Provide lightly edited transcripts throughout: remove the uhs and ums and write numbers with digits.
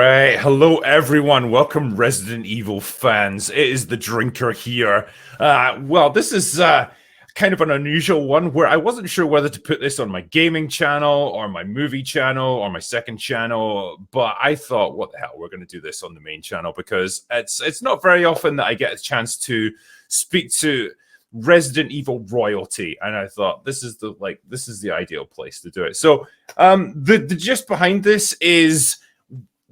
right. Hello, everyone. Welcome, Resident Evil fans. It is the Drinker here. Well, this is kind of an unusual one where I wasn't sure whether to put this on my gaming channel or my movie channel or my second channel, but I thought, what the hell, we're going to do this on the main channel because it's not very often that I get a chance to speak to Resident Evil royalty, and I thought this is the ideal place to do it. So the gist behind this is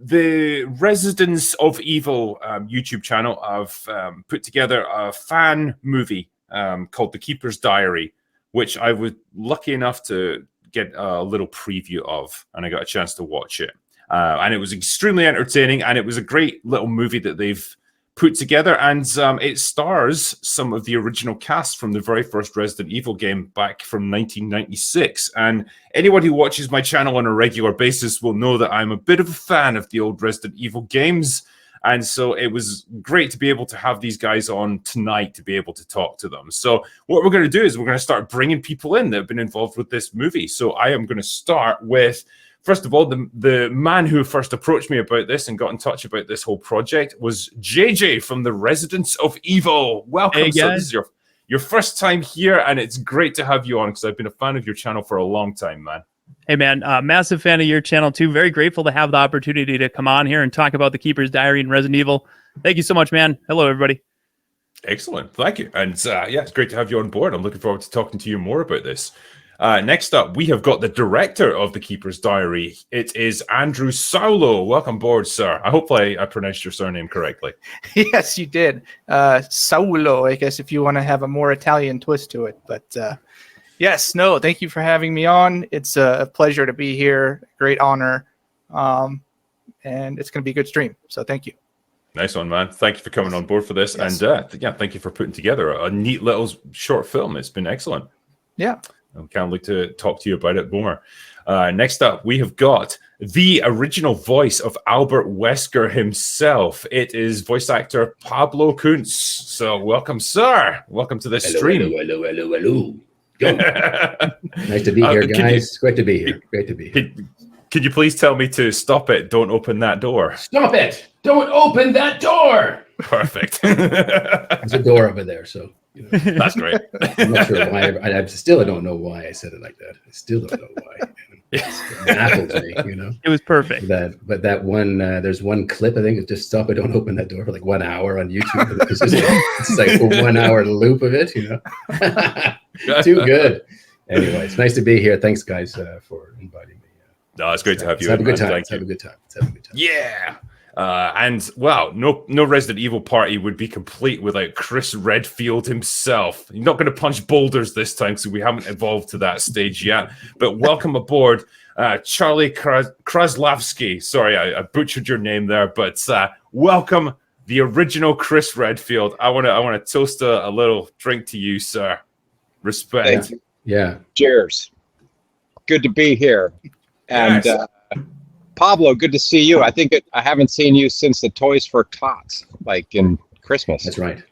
the Residents of Evil YouTube channel have put together a fan movie called The Keeper's Diary, which I was lucky enough to get a little preview of, and I got a chance to watch it. And it was extremely entertaining, and it was a great little movie that they've put together, and it stars some of the original cast from the very first Resident Evil game back from 1996. And anyone who watches my channel on a regular basis will know that I'm a bit of a fan of the old Resident Evil games. And so it was great to be able to have these guys on tonight to be able to talk to them. So what we're going to do is we're going to start bringing people in that have been involved with this movie. So I am going to start with, first of all, the man who first approached me about this and got in touch about this whole project was JJ from the Residents of Evil. Welcome. Hey, so this is your first time here, and it's great to have you on because I've been a fan of your channel for a long time, man. Hey, man, massive fan of your channel, too. Very grateful to have the opportunity to come on here and talk about The Keeper's Diary and Resident Evil. Thank you so much, man. Hello, everybody. Excellent. Thank you. And yeah, it's great to have you on board. I'm looking forward to talking to you more about this. Next up, we have got the director of The Keeper's Diary. It is Andrew Saullo. Welcome aboard, sir. I hope I pronounced your surname correctly. Yes, you did. Saullo, I guess, if you want to have a more Italian twist to it. But yes, no, thank you for having me on. It's a pleasure to be here. Great honor. And it's going to be a good stream. So thank you. Nice one, man. Thank you for coming on board for this. Yes. And yeah, thank you for putting together a neat little short film. It's been excellent. Yeah. I can't wait to talk to you about it more. Next up, we have got the original voice of Albert Wesker himself. It is voice actor Pablo Kuntz. So welcome, sir. Welcome to this stream. Hello. Nice to be here, guys. Great to be here. Great to be here. Could you please tell me to stop it? Don't open that door. Stop it! Don't open that door! Perfect. There's a door over there, so... You know. That's great. I'm not sure why. I still don't know why I said it like that. I still don't know why. It baffles me, you know. It was perfect. But that one, there's one clip, I think, it's just stop it, don't open that door for like 1 hour on YouTube. It's like a 1 hour loop of it, you know. Too good. Anyway, it's nice to be here. Thanks, guys, for inviting me. No, it's great to have you. Have a good time. Have a good time. Yeah. And wow, no Resident Evil party would be complete without Chris Redfield himself. You're not going to punch boulders this time, so we haven't evolved to that stage yet. But welcome aboard, Charlie Kraslavsky. Sorry, I butchered your name there, but welcome, the original Chris Redfield. I want to toast a little drink to you, sir. Respect. Thank you. Yeah. Cheers. Good to be here. And yes. Pablo, good to see you. I haven't seen you since the Toys for Tots, like in Christmas. That's right.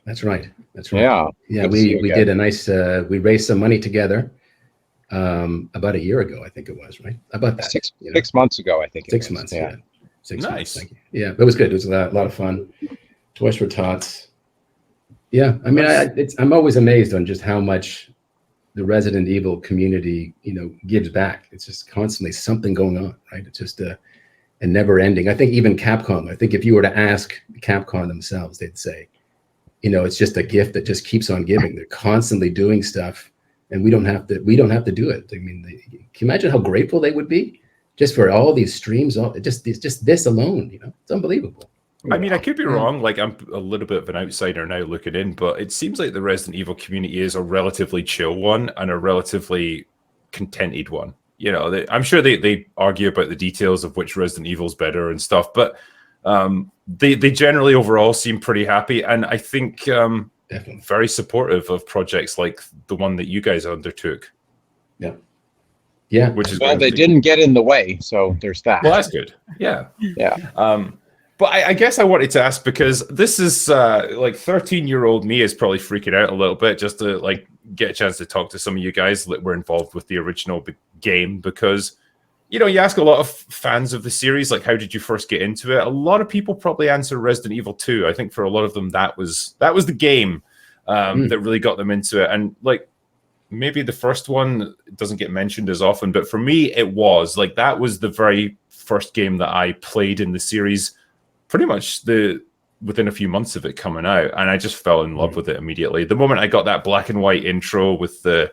Yeah. Yeah, we did a nice, we raised some money together about a year ago, I think it was, right? About that. 6 months ago, I think it was. 6 months, yeah. 6 nice. months, thank you. Yeah, it was good. It was a lot of fun. Toys for Tots. Yeah, I mean, I'm always amazed on just how much the Resident Evil community, you know, gives back. It's just constantly something going on, right? It's just a never ending. I think even Capcom, I think if you were to ask Capcom themselves, they'd say, you know, it's just a gift that just keeps on giving. They're constantly doing stuff and we don't have to do it. I mean, can you imagine how grateful they would be just for all these streams, just this alone, you know, it's unbelievable. I mean, I could be wrong. Like, I'm a little bit of an outsider now looking in, but it seems like the Resident Evil community is a relatively chill one and a relatively contented one. You know, I'm sure they argue about the details of which Resident Evil's better and stuff, but they generally overall seem pretty happy. And I think Definitely. Very supportive of projects like the one that you guys undertook. Yeah. Yeah. Which is well, they didn't get in the way, so there's that. Well, that's good. Yeah. Yeah. But I guess I wanted to ask because this is like 13-year-old me is probably freaking out a little bit just to like get a chance to talk to some of you guys that were involved with the original game, because you ask a lot of fans of the series, like, how did you first get into it? A lot of people probably answer Resident Evil 2. I think for a lot of them, that was the game that really got them into it. And like, maybe the first one doesn't get mentioned as often, but for me, it was like, that was the very first game that I played in the series, pretty much within a few months of it coming out, and I just fell in love with it immediately. The moment I got that black and white intro with the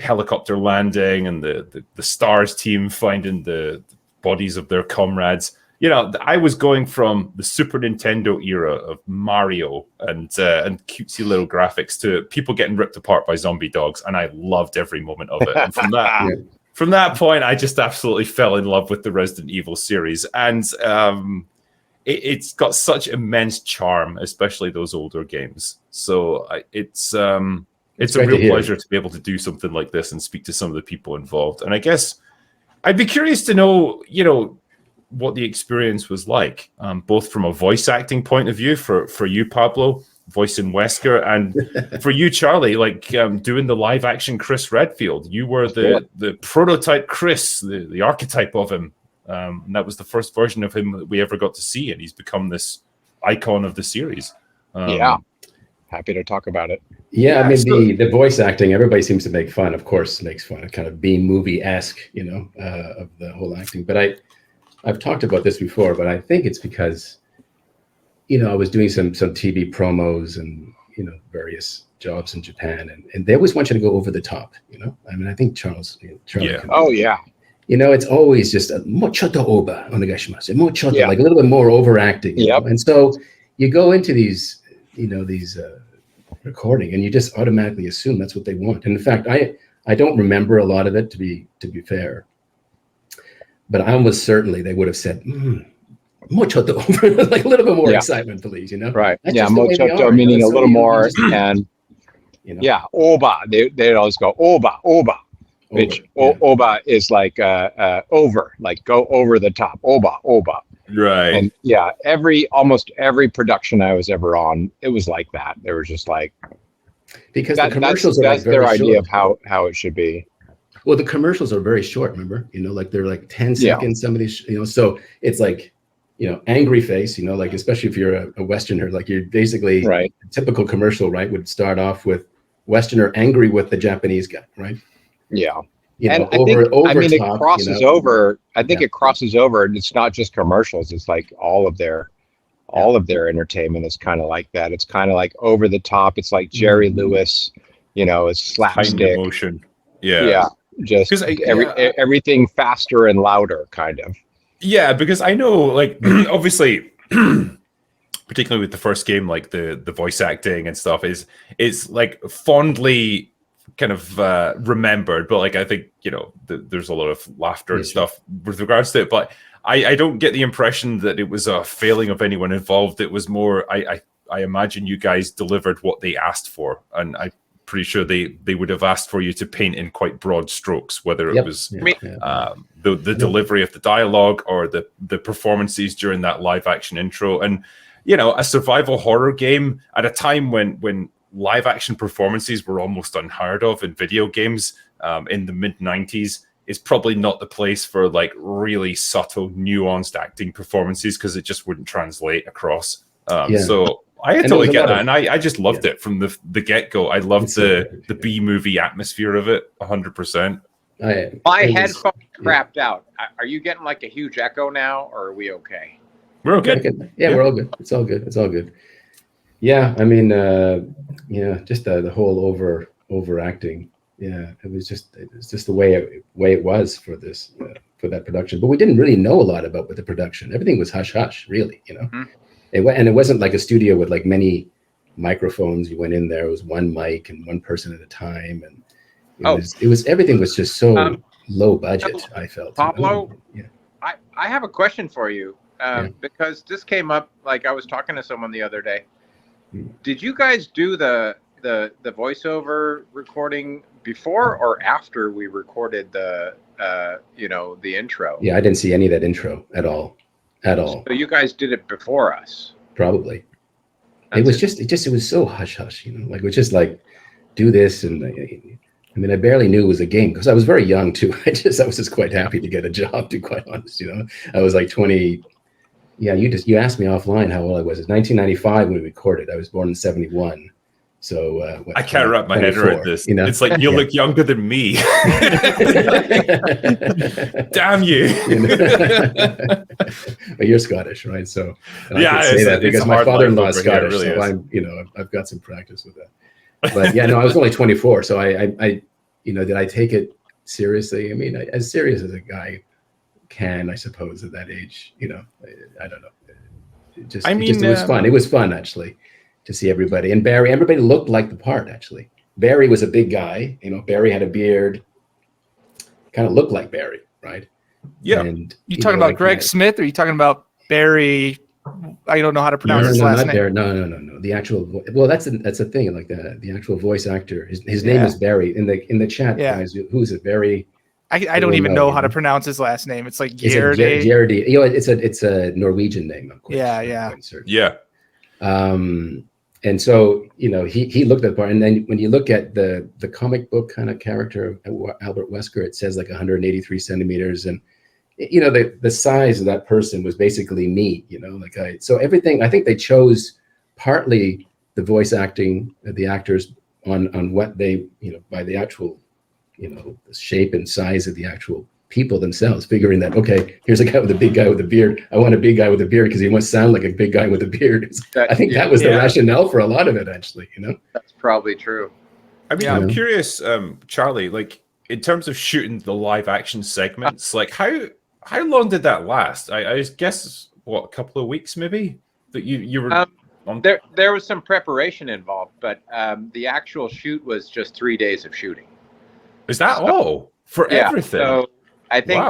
helicopter landing and the STARS team finding the bodies of their comrades, I was going from the Super Nintendo era of Mario and cutesy little graphics to people getting ripped apart by zombie dogs, and I loved every moment of it. And from that point, I just absolutely fell in love with the Resident Evil series, and it's got such immense charm, especially those older games. So it's a real pleasure to be able to do something like this and speak to some of the people involved. And I guess I'd be curious to know, what the experience was like, both from a voice acting point of view for you, Pablo, voicing Wesker, and for you, Charlie, like doing the live action Chris Redfield. You were the prototype Chris, the archetype of him. And that was the first version of him that we ever got to see, and he's become this icon of the series. Happy to talk about it. Yeah, I mean, the voice acting, everybody seems to make fun, of course, makes fun of kind of B movie-esque, of the whole acting. But I've talked about this before, but I think it's because, I was doing some TV promos and, various jobs in Japan, and they always want you to go over the top, I mean, I think Charlie. Yeah. Oh, yeah. It's always just a mochoto oba onegaishimasu, mochoto, like a little bit more overacting. Yep. And so you go into these recording, and you just automatically assume that's what they want. And in fact, I don't remember a lot of it, to be fair, but I almost certainly they would have said mochoto over, like a little bit more excitement, please. Right? That's Mochoto meaning a little more, and oba. They'd always go oba. Which oba is like over, like go over the top. Oba. Right. And almost every production I was ever on, it was like that. They were just like, because the commercials that's their idea of how it should be. Well, the commercials are very short, remember? Like they're like 10 seconds, some of these, so it's like, angry face, like especially if you're a Westerner, like you're basically a typical commercial, right? Would start off with Westerner angry with the Japanese guy, right? Yeah. And it crosses over. I think it crosses over, and it's not just commercials. It's like all of their entertainment is kind of like that. It's kind of like over the top. It's like Jerry Lewis, it's slapstick emotion. Yeah. Just everything faster and louder, kind of. Yeah, because I know, like, obviously, particularly with the first game, like the voice acting and stuff is like fondly kind of remembered, but like I think there's a lot of laughter and stuff with regards to it, but I don't get the impression that it was a failing of anyone involved. It was more I imagine you guys delivered what they asked for, and I'm pretty sure they would have asked for you to paint in quite broad strokes, whether it was the delivery of the dialogue or the performances during that live action intro. And a survival horror game at a time when live action performances were almost unheard of in video games in the mid 90s is probably not the place for like really subtle, nuanced acting performances, because it just wouldn't translate across. So I totally get that, and I just loved it from the get-go. I loved the B movie atmosphere of it 100%. My headphones crapped out. Are you getting like a huge echo now, or are we okay? We're okay. We're all good. It's all good. Yeah, I mean, just the whole overacting. Yeah, it was just the way it was for this for that production. But we didn't really know a lot about the production. Everything was hush hush, really. Mm-hmm. It wasn't like a studio with like many microphones. You went in there, it was one mic and one person at a time, and it was everything was just so low budget. I felt. Pablo, I have a question for you because this came up. Like I was talking to someone the other day. Did you guys do the voiceover recording before or after we recorded the intro? Yeah, I didn't see any of that intro at all. So you guys did it before us? Probably. It was so hush hush, like it was just like do this and I mean, I barely knew it was a game because I was very young too. I was just quite happy to get a job, to be quite honest. You know, I was like 20. Yeah, you asked me offline how old I was. It's 1995 when we recorded. I was born in 71. So I can't wrap my head around this. You know? It's like you look younger than me. Damn you! But you're Scottish, right? So yeah, I can say that because my father-in-law is Scottish, really so I'm, I've got some practice with that. But yeah, no, I was only 24, so I did I take it seriously? I mean, as serious as a guy can, I suppose, at that age. I don't know. It was fun. It was fun actually to see everybody. And everybody looked like the part actually. Barry was a big guy. Barry had a beard, kind of looked like Barry, right? Yeah. And you talking about Greg Smith, or are you talking about Barry? I don't know how to pronounce his last name. Barry. No. The actual that's a thing, like the actual voice actor. His name is Barry. In the chat, guys, who is it? Barry. I don't even know how to pronounce his last name. It's like Gjerdi. It's a Norwegian name, of course. Yeah. And so he looked at the part, and then when you look at the comic book kind of character of Albert Wesker, it says like 183 centimeters, and the size of that person was basically me. So everything. I think they chose partly the voice acting, the actors on what they by the actual the shape and size of the actual people themselves, figuring that, okay, here's a guy with a big guy with a beard. I want a big guy with a beard because he must sound like a big guy with a beard. I think that was the rationale for a lot of it, actually. That's probably true. I mean, I'm curious, Charlie, like in terms of shooting the live action segments, like how long did that last? I guess a couple of weeks maybe that you were on. There was some preparation involved, but the actual shoot was just 3 days of shooting. Is that all for everything? So I think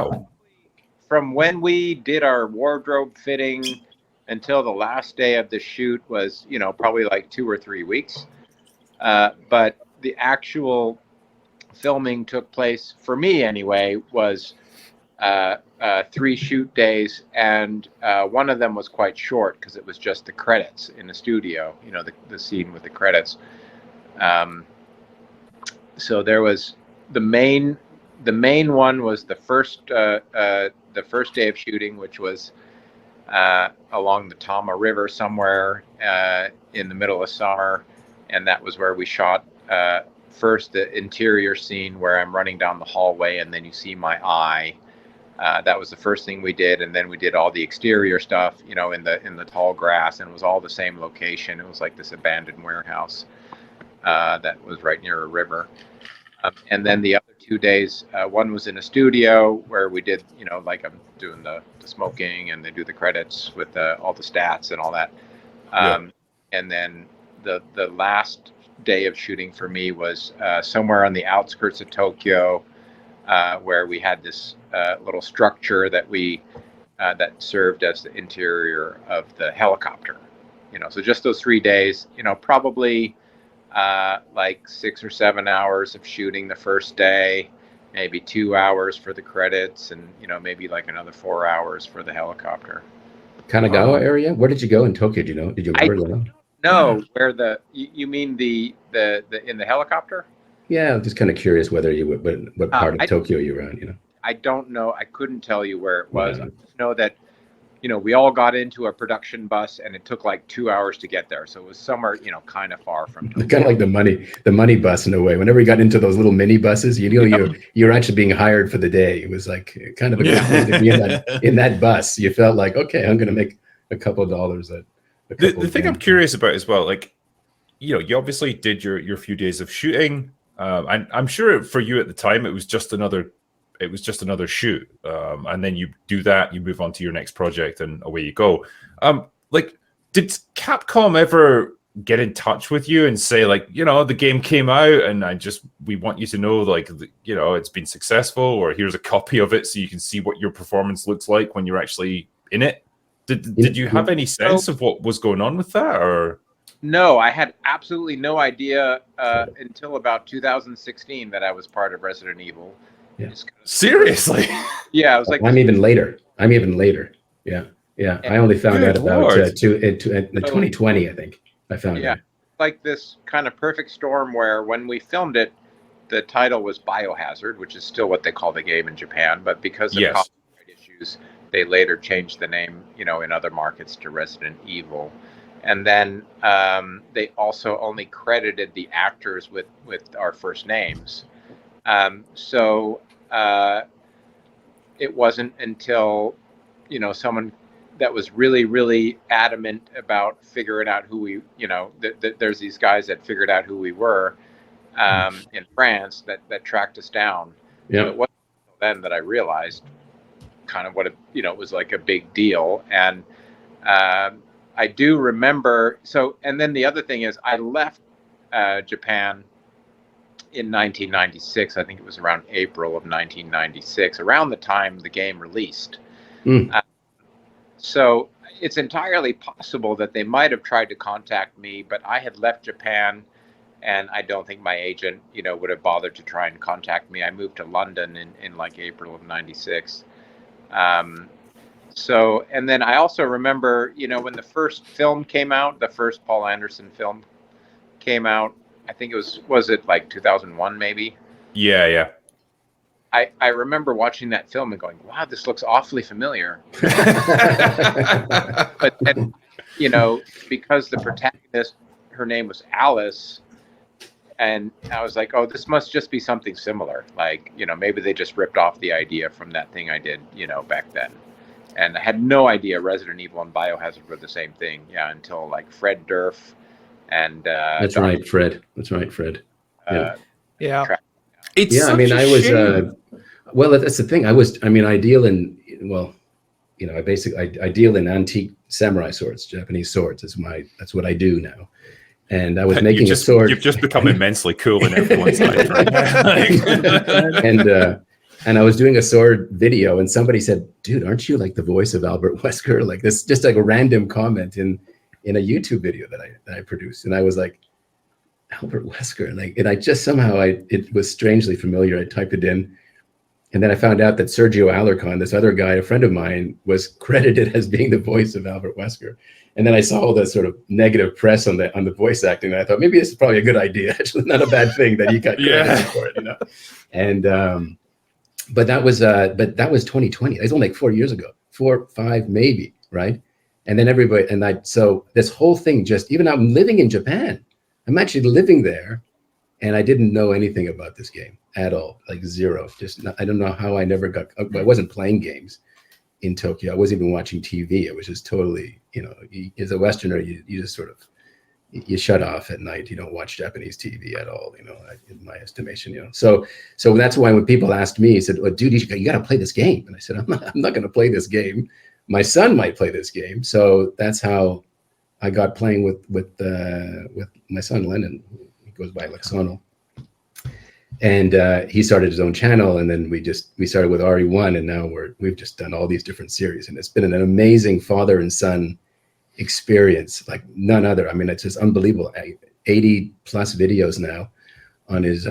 from when we did our wardrobe fitting until the last day of the shoot was, probably like 2 or 3 weeks. But the actual filming took place, for me anyway, was 3 shoot days. And one of them was quite short because it was just the credits in the studio, the scene with the credits. So there was the main one was the first day of shooting, which was along the Tama River somewhere in the middle of summer, and that was where we shot first the interior scene where I'm running down the hallway and then you see my eye. That was the first thing we did, and then we did all the exterior stuff, in the tall grass, and it was all the same location. It was like this abandoned warehouse that was right near a river. And then the other 2 days, one was in a studio where we did, like I'm doing the smoking, and they do the credits with all the stats and all that. And then the last day of shooting for me was somewhere on the outskirts of Tokyo, where we had this little structure that that served as the interior of the helicopter. So just those 3 days, probably like 6 or 7 hours of shooting the first day, maybe 2 hours for the credits, and maybe like another 4 hours for the helicopter. Kanagawa area? Where did you go in Tokyo? Did you remember? No, where you mean the in the helicopter? Yeah, I'm just kind of curious whether what part of Tokyo you were in. I don't know. I couldn't tell you where it was. I just know that we all got into a production bus, and it took like 2 hours to get there. So it was somewhere, kind of far from Tokyo. Kind of like the money bus in a way. Whenever you got into those little mini buses, you're actually being hired for the day. It was like kind of a good thing to be in that bus. You felt like, okay, I'm going to make a couple of dollars. The thing I'm curious about as well, like, you obviously did your few days of shooting. I'm sure for you at the time, it was just another shoot, and then you do that, you move on to your next project, and away you go. Like, did Capcom ever get in touch with you and say, like, the game came out, and we want you to know, like, it's been successful, or here's a copy of it so you can see what your performance looks like when you're actually in it? Did you have any sense of what was going on with that, or? No, I had absolutely no idea until about 2016 that I was part of Resident Evil. Yeah. Seriously? Yeah, I was like, I'm even later. Yeah. I only found out about 2020. I think I found out. Like this kind of perfect storm where when we filmed it, the title was Biohazard, which is still what they call the game in Japan, but because of Yes. copyright issues, they later changed the name, in other markets to Resident Evil. And then they also only credited the actors with our first names. So it wasn't until, someone that was really, really adamant about figuring out who we, there's these guys that figured out who we were in France that tracked us down. Yeah. So it wasn't until then that I realized kind of what it was like a big deal. And I do remember. So, and then the other thing is, I left Japan in 1996. I think it was around April of 1996, around the time the game released. So it's entirely possible that they might have tried to contact me, but I had left Japan, and I don't think my agent, would have bothered to try and contact me. I moved to London in like April of 96. So, and then I also remember, when the first film came out, the first Paul Anderson film came out, I think was it like 2001 maybe? Yeah. I remember watching that film and going, wow, this looks awfully familiar. But then, because the protagonist, her name was Alice, and I was like, oh, this must just be something similar. Like, maybe they just ripped off the idea from that thing I did, back then. And I had no idea Resident Evil and Biohazard were the same thing. Yeah, until like Fred Durf and That's right, Fred. Yeah. It's Yeah, I mean, I was well, that's the thing. I deal in, well, I deal in antique samurai swords, Japanese swords. That's what I do now. And I was making a sword. You've just become immensely cool in everyone's life, right? And I was doing a sword video, and somebody said, "Dude, aren't you like the voice of Albert Wesker?" Like this, just like a random comment in a YouTube video that I produced, and I was like, Albert Wesker, like, and I just somehow it was strangely familiar. I typed it in, and then I found out that Sergio Alarcon, this other guy, a friend of mine, was credited as being the voice of Albert Wesker. And then I saw all the sort of negative press on the voice acting, and I thought maybe this is probably a good idea. Actually, not a bad thing that he got credited for it, And but that was 2020. That was only like 4 years ago, 4, 5 maybe, right? And then everybody so this whole thing even I'm living in Japan. I'm actually living there, and I didn't know anything about this game at all, like zero. I don't know how I wasn't playing games in Tokyo. I wasn't even watching TV. It was just totally, as a Westerner, you just sort of, you shut off at night. You don't watch Japanese TV at all, in my estimation, So that's why when people asked me, he said, "Well, dude, you got to play this game." And I said, I'm not going to play this game. My son might play this game. So that's how I got playing with my son, Lennon. He goes by Lexano. And he started his own channel, and then we started with RE1, and now we've just done all these different series, and it's been an amazing father and son experience like none other. I mean, it's just unbelievable. 80 plus videos now on his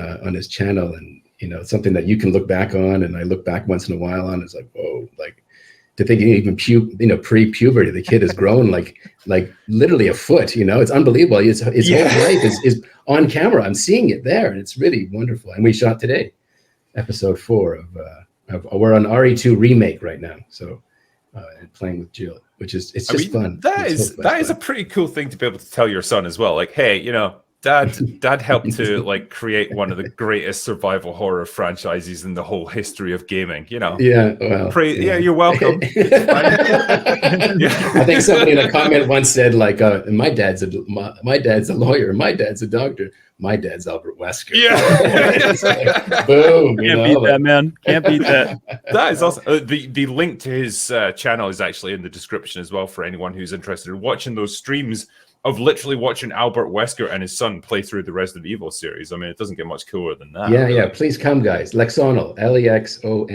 channel, and it's something that you can look back on, and I look back once in a while on. It's like, whoa, like to think even pre-puberty, the kid has grown like literally a foot. It's unbelievable. His whole life is on camera. I'm seeing it there, and it's really wonderful. And we shot today, episode 4 of we're on RE2 remake right now. So and playing with Jill, which is fun. That is a pretty cool thing to be able to tell your son as well. Like, hey, Dad helped to like create one of the greatest survival horror franchises in the whole history of gaming. Yeah. Well. You're welcome. I think somebody in a comment once said like, my dad's a lawyer, my dad's a doctor, my dad's Albert Wesker. Yeah. Boom. Can't beat that, man. Can't beat that. That is awesome. The link to his channel is actually in the description as well for anyone who's interested in watching those streams of literally watching Albert Wesker and his son play through the Resident Evil series. I mean, it doesn't get much cooler than that. Yeah, yeah. Please come, guys. Lexonal, Lexonal,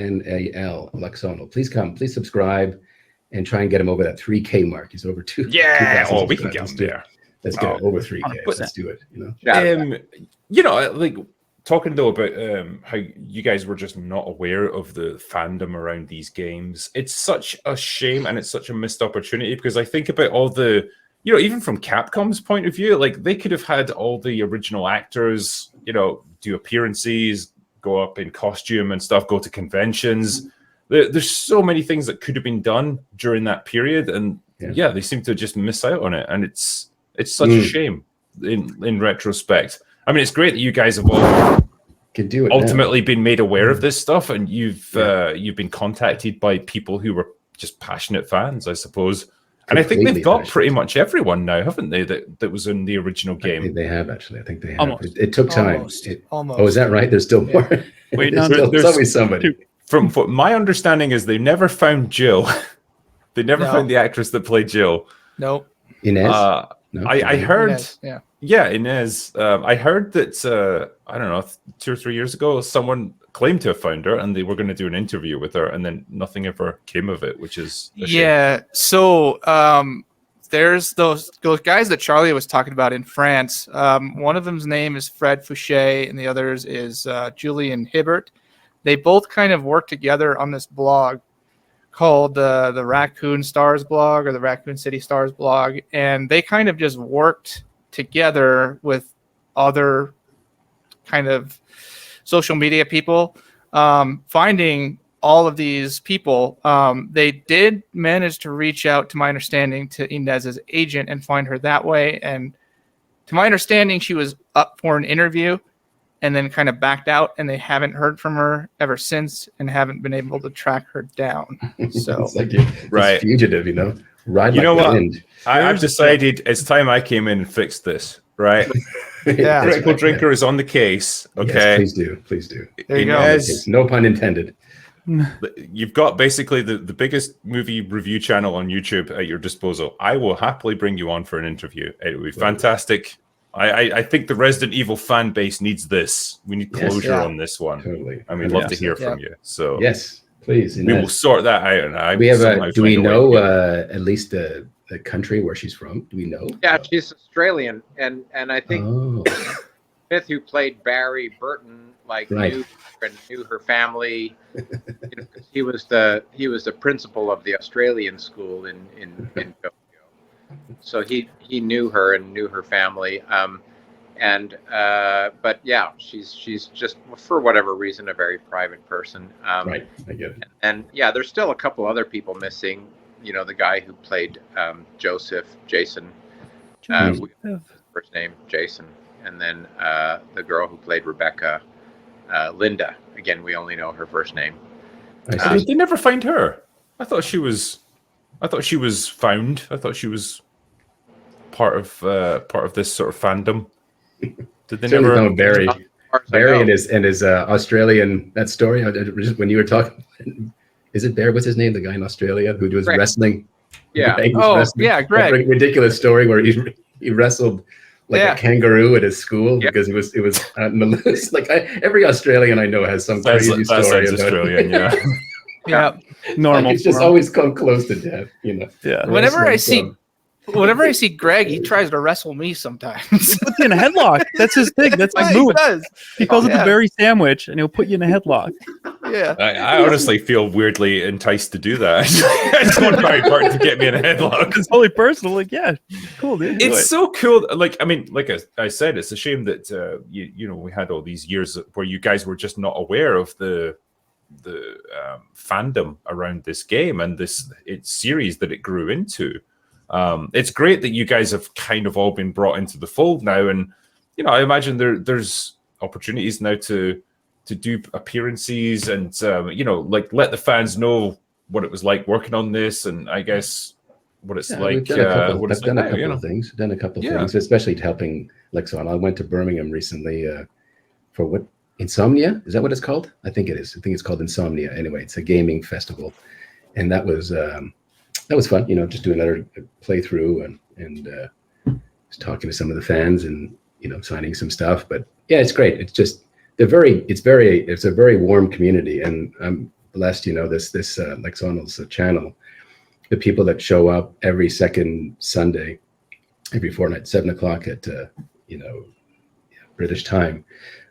Lexonal. Please come. Please subscribe and try and get him over that 3K mark. He's over 2. Yeah. Oh, we can get him there. Let's get over 3K. Let's do it. Like talking though about how you guys were just not aware of the fandom around these games. It's such a shame, and it's such a missed opportunity, because I think about all the, even from Capcom's point of view, like they could have had all the original actors, do do appearances, go up in costume and stuff, go to conventions. There's so many things that could have been done during that period, and they seem to just miss out on it, and it's such a shame in retrospect. I mean, it's great that you guys have all can do it ultimately been made aware of this stuff, and you've been contacted by people who were just passionate fans, I suppose. And I think they've got pretty much everyone now, haven't they? That was in the original game. They have actually. I think they have. Almost. It took time. Almost. Oh, is that right? There's still more. Wait, there's always somebody. From what my understanding is, they never found Jill. They never found the actress that played Jill. Nope. Inez. No? I heard. Inez, Inez. I heard that I don't know, 2 or 3 years ago, someone claimed to have found her, and they were going to do an interview with her, and then nothing ever came of it, which is a shame. Yeah. So there's those guys that Charlie was talking about in France. One of them's name is Fred Fouché, and the others is Julian Hibbert. They both kind of work together on this blog called the Raccoon Stars blog, or the Raccoon City Stars blog, and they kind of just worked together with other kind of social media people, finding all of these people. They did manage to reach out, to my understanding, to Inez's agent and find her that way. And to my understanding, she was up for an interview and then kind of backed out, and they haven't heard from her ever since and haven't been able to track her down. So it's like a fugitive, Ride you like know the what? wind. I've decided it's time I came in and fixed this, right? Yeah. Critical Drinker is on the case. Okay. Yes, please do. There you go. Inez, No pun intended. you've got basically the biggest movie review channel on YouTube at your disposal. I will happily bring you on for an interview. It would be fantastic. I think the Resident Evil fan base needs this. We need closure on this one. Totally. I mean, love to hear from you. So yes, please. we will sort that out. And we have do we know at least the country where she's from? Do we know? Yeah, she's Australian, and I think Smith, who played Barry Burton, knew her family. He was the principal of the Australian school in Tokyo. So he knew her and knew her family, but yeah, she's just, for whatever reason, a very private person. Right, I get it. And yeah, there's still a couple other people missing. The guy who played Jason, first name Jason, and then the girl who played Rebecca, Linda. Again, we only know her first name. They never find her. I thought she was found. I thought she was part of this sort of fandom. Did they never know Barry and his Australian, that story when you were talking? Is it Barry? What's his name? The guy in Australia who was wrestling. Yeah. Yeah, Greg. A ridiculous story where he wrestled a kangaroo at his school because it was malicious. Every Australian I know has some crazy story. That's Australian, yeah. Yeah. Normal. It's just always come close to death, Yeah. Whenever I see Greg, he tries to wrestle me sometimes. He puts you in a headlock. That's his thing. That's his move. He does. He calls it the berry sandwich, and he'll put you in a headlock. Yeah. I honestly feel weirdly enticed to do that. I just want Barry Burton to get me in a headlock. It's totally personal. Yeah, cool, dude. It's so cool. I said, it's a shame that we had all these years where you guys were just not aware of the fandom around this game and this series that it grew into. It's great that you guys have kind of all been brought into the fold now, and I imagine there's opportunities now to do appearances and let the fans know what it was like working on this, and I guess what it's like. I've done a couple of things. Done a couple of things, especially helping Lexon. I went to Birmingham recently for what. Insomnia? Is that what it's called? I think it is. I think it's called Insomnia. Anyway, it's a gaming festival, and that was fun. Just doing another playthrough and just talking to some of the fans and signing some stuff. But yeah, it's great. It's just it's a very warm community, and I'm blessed. This Lexonal's channel, the people that show up every second Sunday, every fortnight, 7:00 at British time.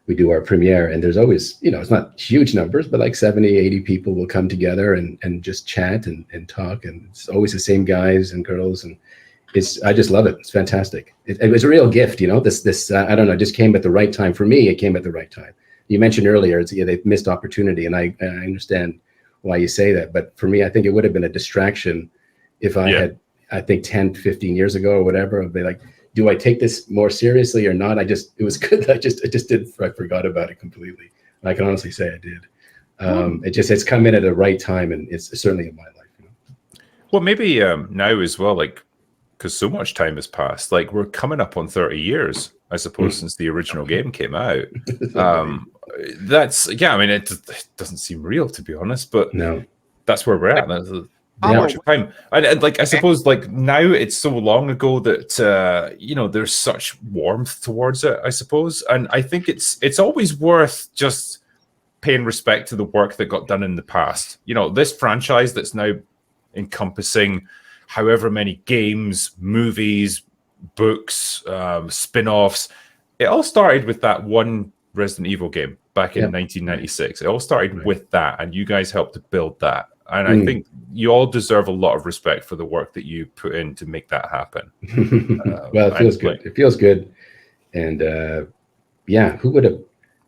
We do our premiere, and there's always, it's not huge numbers, but 70, 80 people will come together and just chat and talk. And it's always the same guys and girls. And I just love it. It's fantastic. It was a real gift, you know. This I don't know, just came at the right time for me. It came at the right time. You mentioned earlier, they missed opportunity, and I understand why you say that. But for me, I think it would have been a distraction if I had, I think 10, 15 years ago or whatever. I'd be like, do I take this more seriously or not? It was good. I forgot about it completely. I can honestly say I did. It's come in at the right time, and it's certainly in my life. You know? Well, maybe now as well, like, because so much time has passed. Like, we're coming up on 30 years, I suppose, since the original game came out. That's I mean, it doesn't seem real, to be honest, but no, that's where we're at. That's much time. And like, I suppose, like, now it's so long ago that you know, there's such warmth towards it, I suppose, and I think it's always worth just paying respect to the work that got done in the past. You know, this franchise that's now encompassing however many games, movies, books, spin-offs. It all started with that one Resident Evil game back in 1996. It all started with that, and you guys helped to build that. And I think you all deserve a lot of respect for the work that you put in to make that happen. Well, it feels good. It feels good. And who would have?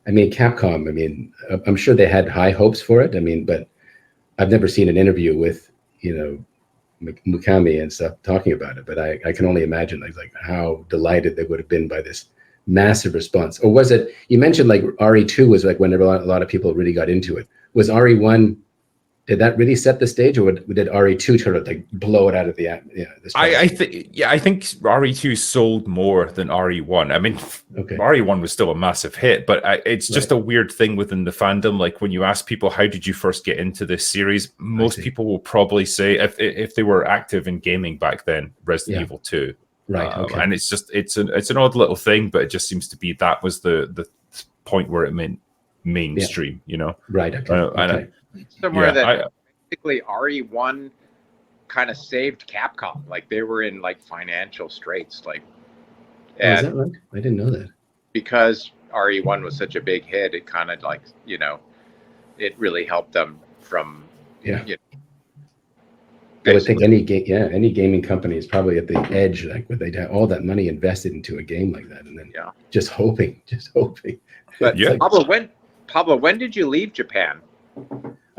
I mean, Capcom, I mean, I'm sure they had high hopes for it. I mean, but I've never seen an interview with, you know, Mikami and stuff talking about it, but I can only imagine like how delighted they would have been by this massive response. Or was it, you mentioned like RE2 was like when a lot of people really got into it. Was RE1, did that really set the stage, or did RE2 sort of like blow it out of the I think RE2 sold more than RE1. I mean, RE1 was still a massive hit, but it's just a weird thing within the fandom. Like, when you ask people, how did you first get into this series, most people will probably say, if they were active in gaming back then, Resident Evil 2. Right. And it's just it's an odd little thing, but it just seems to be that was the point where it meant mainstream. You know. Right. Okay. Somewhere that basically RE1 kind of saved Capcom. Like, they were in like financial straits. Like, is that right? I didn't know that. Because RE1 was such a big hit, it kind of like, you know, it really helped them from you know, I would think any gaming company is probably at the edge, like where they'd have all that money invested into a game like that, and then just hoping. But Pablo, when did you leave Japan?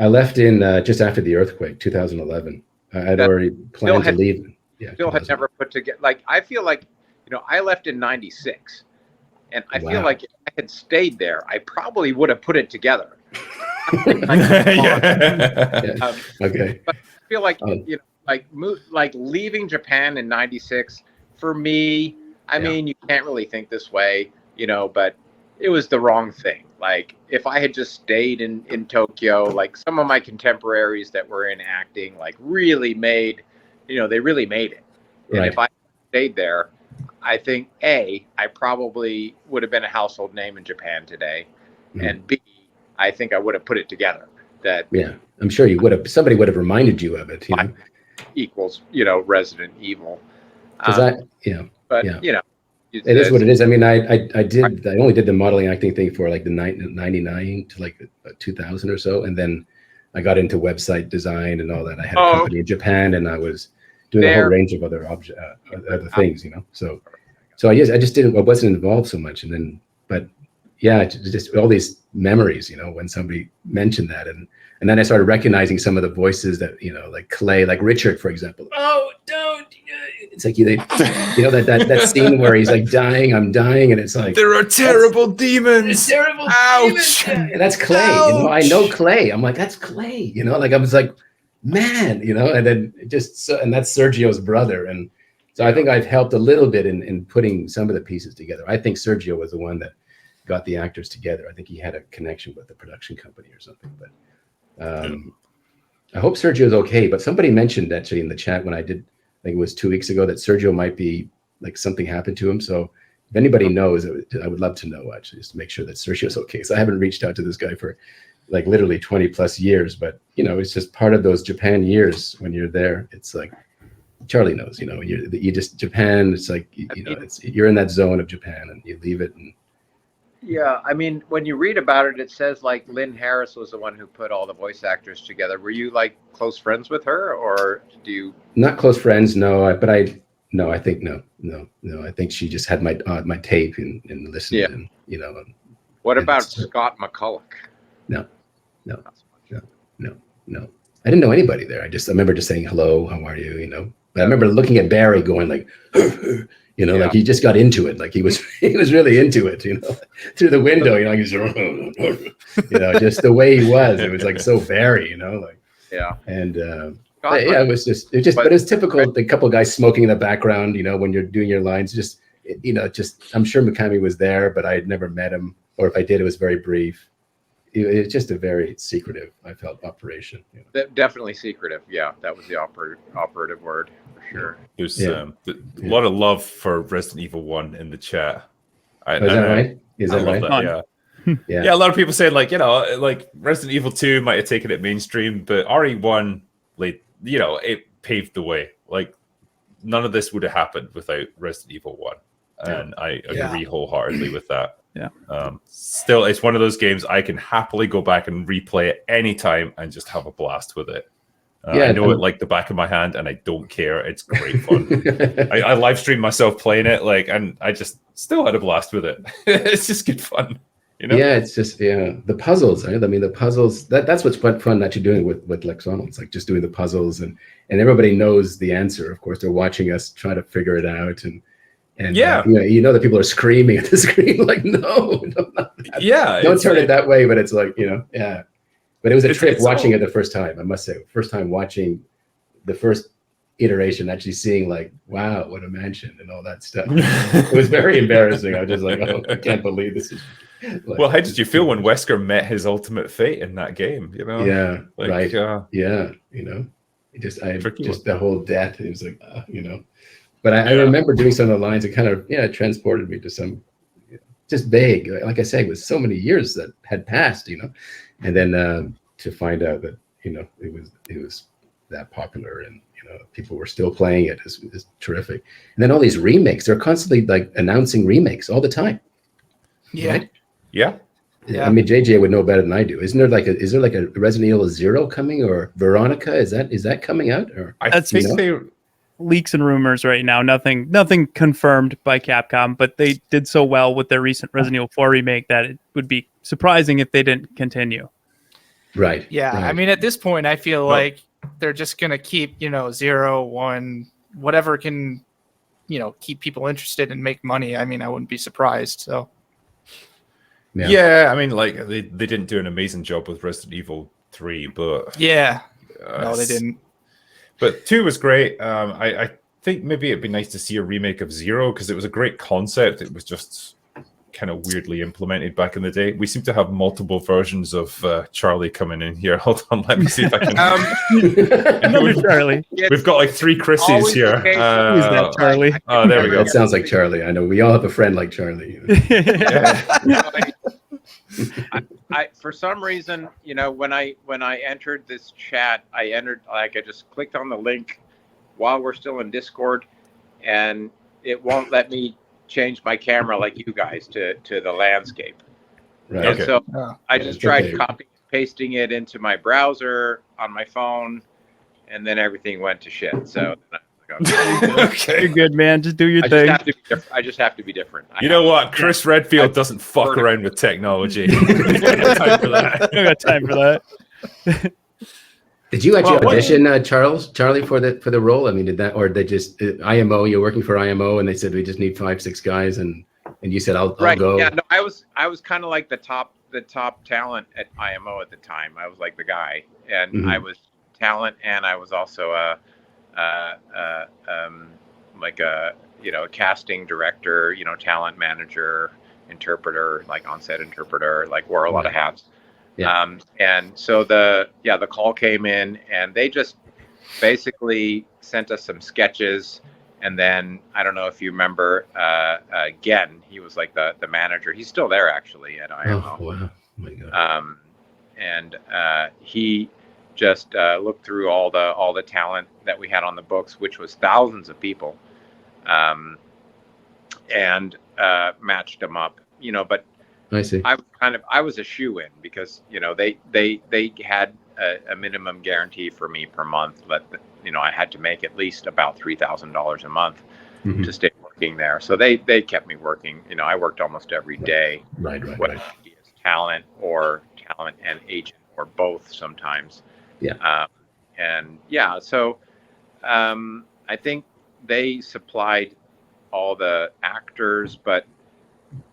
I left in just after the earthquake, 2011. I had already planned to leave. Yeah, still had never put together. Like, I feel like, you know, I left in 96, and I feel like if I had stayed there, I probably would have put it together. Okay. But I feel like you know, like leaving Japan in '96 for me. I mean, you can't really think this way, you know, but it was the wrong thing. Like, if I had just stayed in Tokyo, like some of my contemporaries that were in acting, like really made, you know, they really made it. And if I stayed there, I think I probably would have been a household name in Japan today, and B, I think I would have put it together. That I'm sure you would have. Somebody would have reminded you of it. You know? Equals, you know, Resident Evil. But you know. It is what it is. I mean, I only did the modeling acting thing for like the 99 to like 2000 or so, and then I got into website design and all that. I had a company in Japan, and I was doing a whole range of other other things, you know. So I wasn't involved so much, and then just all these memories, you know, when somebody mentioned that, and then I started recognizing some of the voices that, you know, like Clay, like Richard, for example. Oh, don't. It's like, you know, that scene where he's like dying, I'm dying, and it's like, there are terrible demons. Terrible Ouch. Demons. And that's Clay. Ouch. You know, I know Clay. I'm like, that's Clay. You know, like I was like, man, you know, and then and that's Sergio's brother, and so I think I've helped a little bit in putting some of the pieces together. I think Sergio was the one that got the actors together. I think he had a connection with the production company or something, but. I hope Sergio's okay, but somebody mentioned actually in the chat when I did, I think it was 2 weeks ago, that Sergio might be like something happened to him. So if anybody knows, I would love to know, actually, just to make sure that Sergio's okay. So I haven't reached out to this guy for like literally 20 plus years, but you know, it's just part of those Japan years when you're there. It's like, Charlie knows, you know, you just, Japan, it's like, you know, you're in that zone of Japan and you leave it. And yeah, I mean, when you read about it, it says like Lynn Harris was the one who put all the voice actors together. Were you like close friends with her, or do you? Not close friends, no. But No, I think no. I think she just had my tape and listened, and What and about so- Scott McCulloch? No. I didn't know anybody there. I remember just saying hello, how are you? But I remember looking at Barry going like, like he just got into it, like he was really into it, through the window, like he's, just the way he was. It was like so Barry, like and. It was just, but it's typical. The couple of guys smoking in the background, when you're doing your lines, I'm sure McCamey was there, but I had never met him, or if I did, it was very brief. It was just a very secretive, I felt, operation. Definitely secretive. Yeah, that was the operative word for sure. There's a lot of love for Resident Evil 1 in the chat. Is that right? Is that right? That, yeah. A lot of people saying like Resident Evil 2 might have taken it mainstream, but RE1, it paved the way. Like none of this would have happened without Resident Evil 1. And I agree wholeheartedly with that. Yeah. Still, it's one of those games I can happily go back and replay at any time and just have a blast with it. I know it like the back of my hand, and I don't care. It's great fun. I live streamed myself playing it, and I just still had a blast with it. It's just good fun. Yeah, it's just the puzzles. Right? I mean, the puzzles. That's what's fun that you're doing with Lexonal. It's like just doing the puzzles, and everybody knows the answer. Of course, they're watching us try to figure it out, and that people are screaming at the screen like, no, don't turn it that way. But it's like But it was a trip watching it the first time. I must say, first time watching the first iteration, actually seeing like, wow, what a mansion and all that stuff. It was very embarrassing. I was just like, oh, I can't believe this is. Well, how did you feel when Wesker met his ultimate fate in that game? Yeah, right. Just the whole death. It was like, But I remember doing some of the lines. It kind of transported me to some just vague. Like I say, it was so many years that had passed, and then to find out that it was that popular and people were still playing it is terrific. And then all these remakes. They're constantly like announcing remakes all the time. Yeah. Right? Yeah. I mean, JJ would know better than I do. Is there like a Resident Evil 0 coming, or Veronica? Is that coming out? Or I think they leaks and rumors right now. Nothing confirmed by Capcom, but they did so well with their recent Resident Evil 4 remake that it would be surprising if they didn't continue. Right. Yeah. Right. I mean, at this point, I feel like they're just gonna keep 0, 1, whatever can keep people interested and make money. I mean, I wouldn't be surprised. So. Yeah, I mean, like they didn't do an amazing job with Resident Evil 3, but no, they didn't. But 2 was great. I think maybe it'd be nice to see a remake of 0 because it was a great concept. It was just kind of weirdly implemented back in the day. We seem to have multiple versions of Charlie coming in here. Hold on, let me see if I can. Another Charlie. We've got like 3 Chrissies here. Who's that Charlie? Oh, there we go. That sounds like Charlie. I know we all have a friend like Charlie. I for some reason, when I entered this chat, I just clicked on the link while we're still in Discord, and it won't let me change my camera like you guys to the landscape. Right. And so I just tried okay. copying and pasting it into my browser on my phone, and then everything went to shit. So Okay. You're good, man. Just do your thing. I just have to be different. You know what? Chris Redfield doesn't fuck around with technology. We don't have time for that. I don't got time for that. Did you actually audition, Charlie, for the role? I mean, did that, or they just IMO? You're working for IMO, and they said we just need 5-6 guys, and you said I'll go. Yeah, no, I was kind of like the top talent at IMO at the time. I was like the guy, and I was talent, and I was also a casting director, talent manager, interpreter, like on-set interpreter, like wore a lot of hats. Yeah. And so the call came in, and they just basically sent us some sketches. And then I don't know if you remember Gen, he was like the manager. He's still there actually at IMO. Oh, wow. Oh my God. And he just looked through all the talent that we had on the books, which was thousands of people, and matched them up. But I see. I was a shoe-in because they had a minimum guarantee for me per month. I had to make at least about $3,000 a month Mhm. to stay working there. So they kept me working. I worked almost every day, Right. whether it be as talent and agent or both sometimes. Yeah. So I think they supplied all the actors, but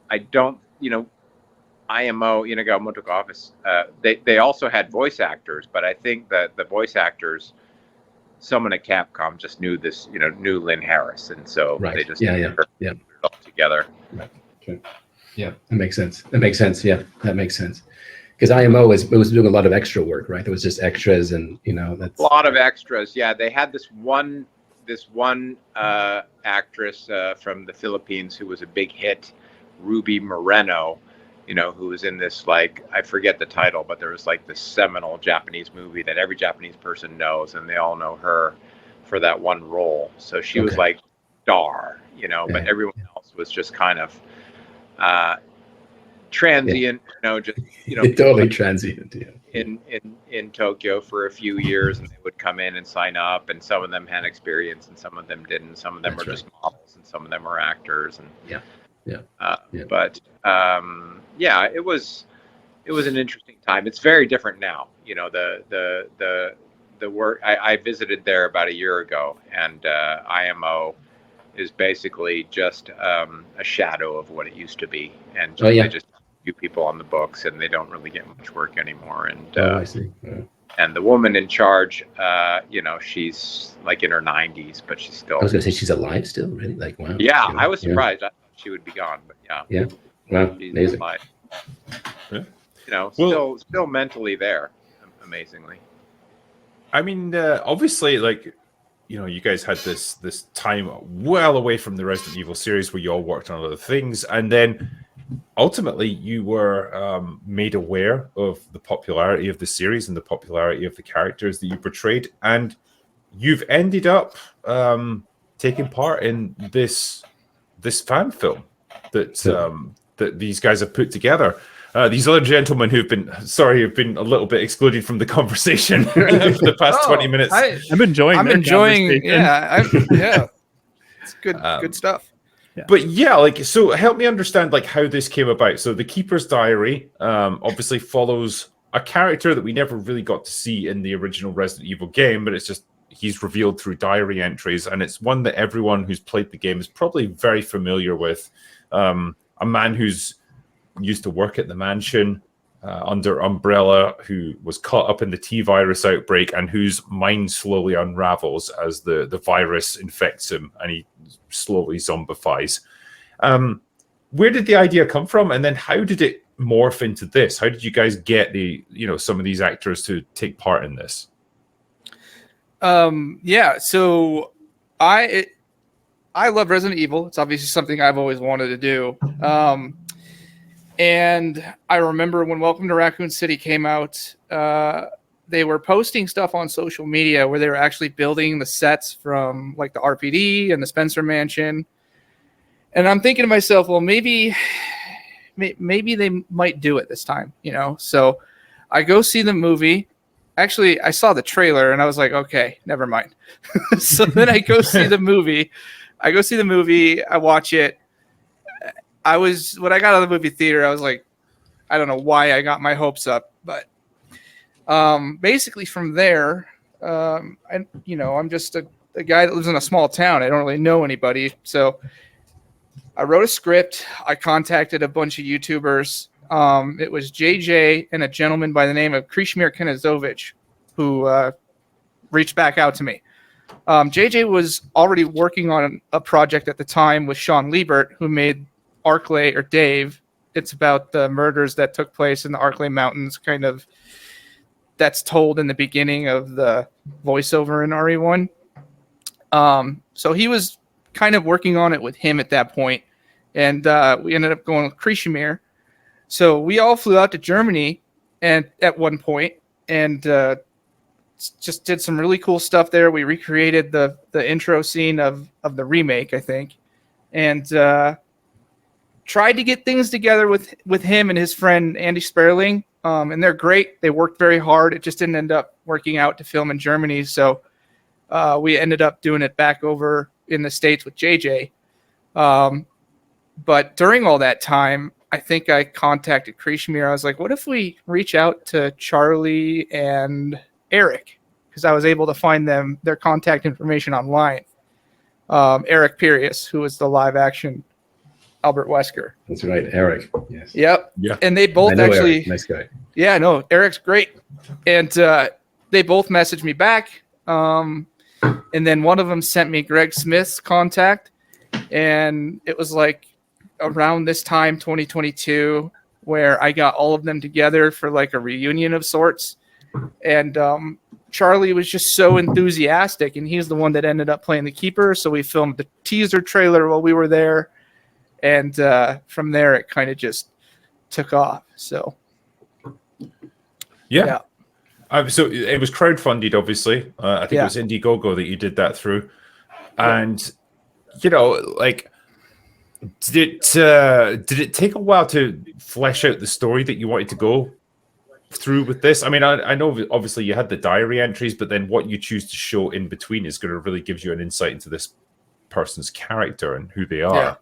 I don't, IMO, Inagamoto Office, they also had voice actors, but I think that the voice actors, someone at Capcom just knew knew Lynn Harris, and so Right. they just Yeah. put it all together. Right. Okay. Yeah, that makes sense. Yeah, that makes sense. Because IMO was doing a lot of extra work, right? There was just extras, and that's A lot of extras. Yeah, they had this one actress from the Philippines who was a big hit, Ruby Moreno, who was in this, like, I forget the title, but there was like this seminal Japanese movie that every Japanese person knows, and they all know her for that one role. So she was like star, but everyone else was just kind of transient, just totally transient. Yeah. in Tokyo for a few years, and they would come in and sign up, and some of them had experience and some of them didn't. Some of them were just models and some of them were actors, and but it was an interesting time. It's very different now. The work I visited there about a year ago, and IMO is basically just a shadow of what it used to be, and they just few people on the books, and they don't really get much work anymore. And I see. and the woman in charge, she's like in her 90s, but she's still. I was gonna say she's alive still, really? Like, wow. Yeah, I was surprised. I thought she would be gone, but yeah. Yeah. Wow. She's Amazing. alive. Yeah. Still mentally there, amazingly. I mean, obviously, like, you guys had this time well away from the Resident Evil series where you all worked on other things, and then ultimately you were made aware of the popularity of the series and the popularity of the characters that you portrayed, and you've ended up taking part in this fan film that these guys have put together. These other gentlemen who've been a little bit excluded from the conversation for the past 20 minutes. I'm enjoying. Yeah, it's good stuff. Yeah. But yeah, so help me understand how this came about. So the Keeper's Diary obviously follows a character that we never really got to see in the original Resident Evil game, but it's just he's revealed through diary entries, and it's one that everyone who's played the game is probably very familiar with. A man who's used to work at the mansion under Umbrella, who was caught up in the T-virus outbreak, and whose mind slowly unravels as the virus infects him and he slowly zombifies. Where did the idea come from, and then how did it morph into this? How did you guys get some of these actors to take part in this? So I love Resident Evil. It's obviously something I've always wanted to do. And I remember when Welcome to Raccoon City came out, they were posting stuff on social media where they were actually building the sets from like the RPD and the Spencer Mansion. And I'm thinking to myself, well, maybe they might do it this time, So I go see the movie. Actually, I saw the trailer and I was like, okay, never mind. So then I go see the movie. I watch it. When I got out of the movie theater, I was like, I don't know why I got my hopes up, but basically from there, I'm just a guy that lives in a small town. I don't really know anybody. So I wrote a script. I contacted a bunch of YouTubers. It was JJ and a gentleman by the name of Krishmir Kenizovich who reached back out to me. JJ was already working on a project at the time with Sean Liebert, who made Arklay or Dave. It's about the murders that took place in the Arklay Mountains, kind of that's told in the beginning of the voiceover in RE1. So he was kind of working on it with him at that point, and we ended up going with Krishmir. So we all flew out to Germany and at one point and just did some really cool stuff there. We recreated the intro scene of the remake, I think, and tried to get things together with him and his friend Andy Sperling. And they're great. They worked very hard. It just didn't end up working out to film in Germany. So we ended up doing it back over in the States with JJ. But during all that time, I think I contacted Krishmir. I was like, what if we reach out to Charlie and Eric? Because I was able to find their contact information online. Eric Pirius, who was the live action Albert Wesker. That's right, Eric. Yes. Yep. Yeah. And they both I know actually. Eric. Nice guy. Yeah, no, Eric's great. And they both messaged me back. And then one of them sent me Greg Smith's contact. And it was like around this time, 2022, where I got all of them together for like a reunion of sorts. And Charlie was just so enthusiastic, and he's the one that ended up playing the keeper. So we filmed the teaser trailer while we were there. And from there, it kind of just took off. So, Yeah. So it was crowdfunded, obviously. I think it was Indiegogo that you did that through. And, you know, like, did it take a while to flesh out the story that you wanted to go through with this? I mean, I know obviously you had the diary entries, but then what you choose to show in between is going to really give you an insight into this person's character and who they are.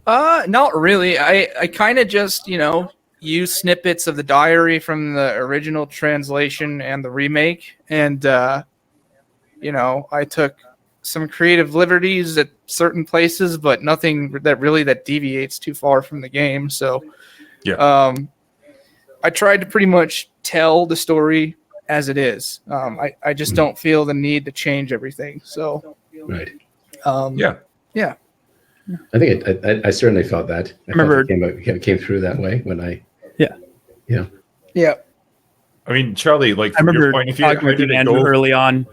Not really. I kind of just, use snippets of the diary from the original translation and the remake. And, I took some creative liberties at certain places, but nothing that deviates too far from the game. So, I tried to pretty much tell the story as it is. I just don't feel the need to change everything. So, Right. Yeah. I think I certainly felt that. I remember it came through that way when I. Yeah. I mean, Charlie, like, I from remember your point of view, talking how with did it Andrew go? early on.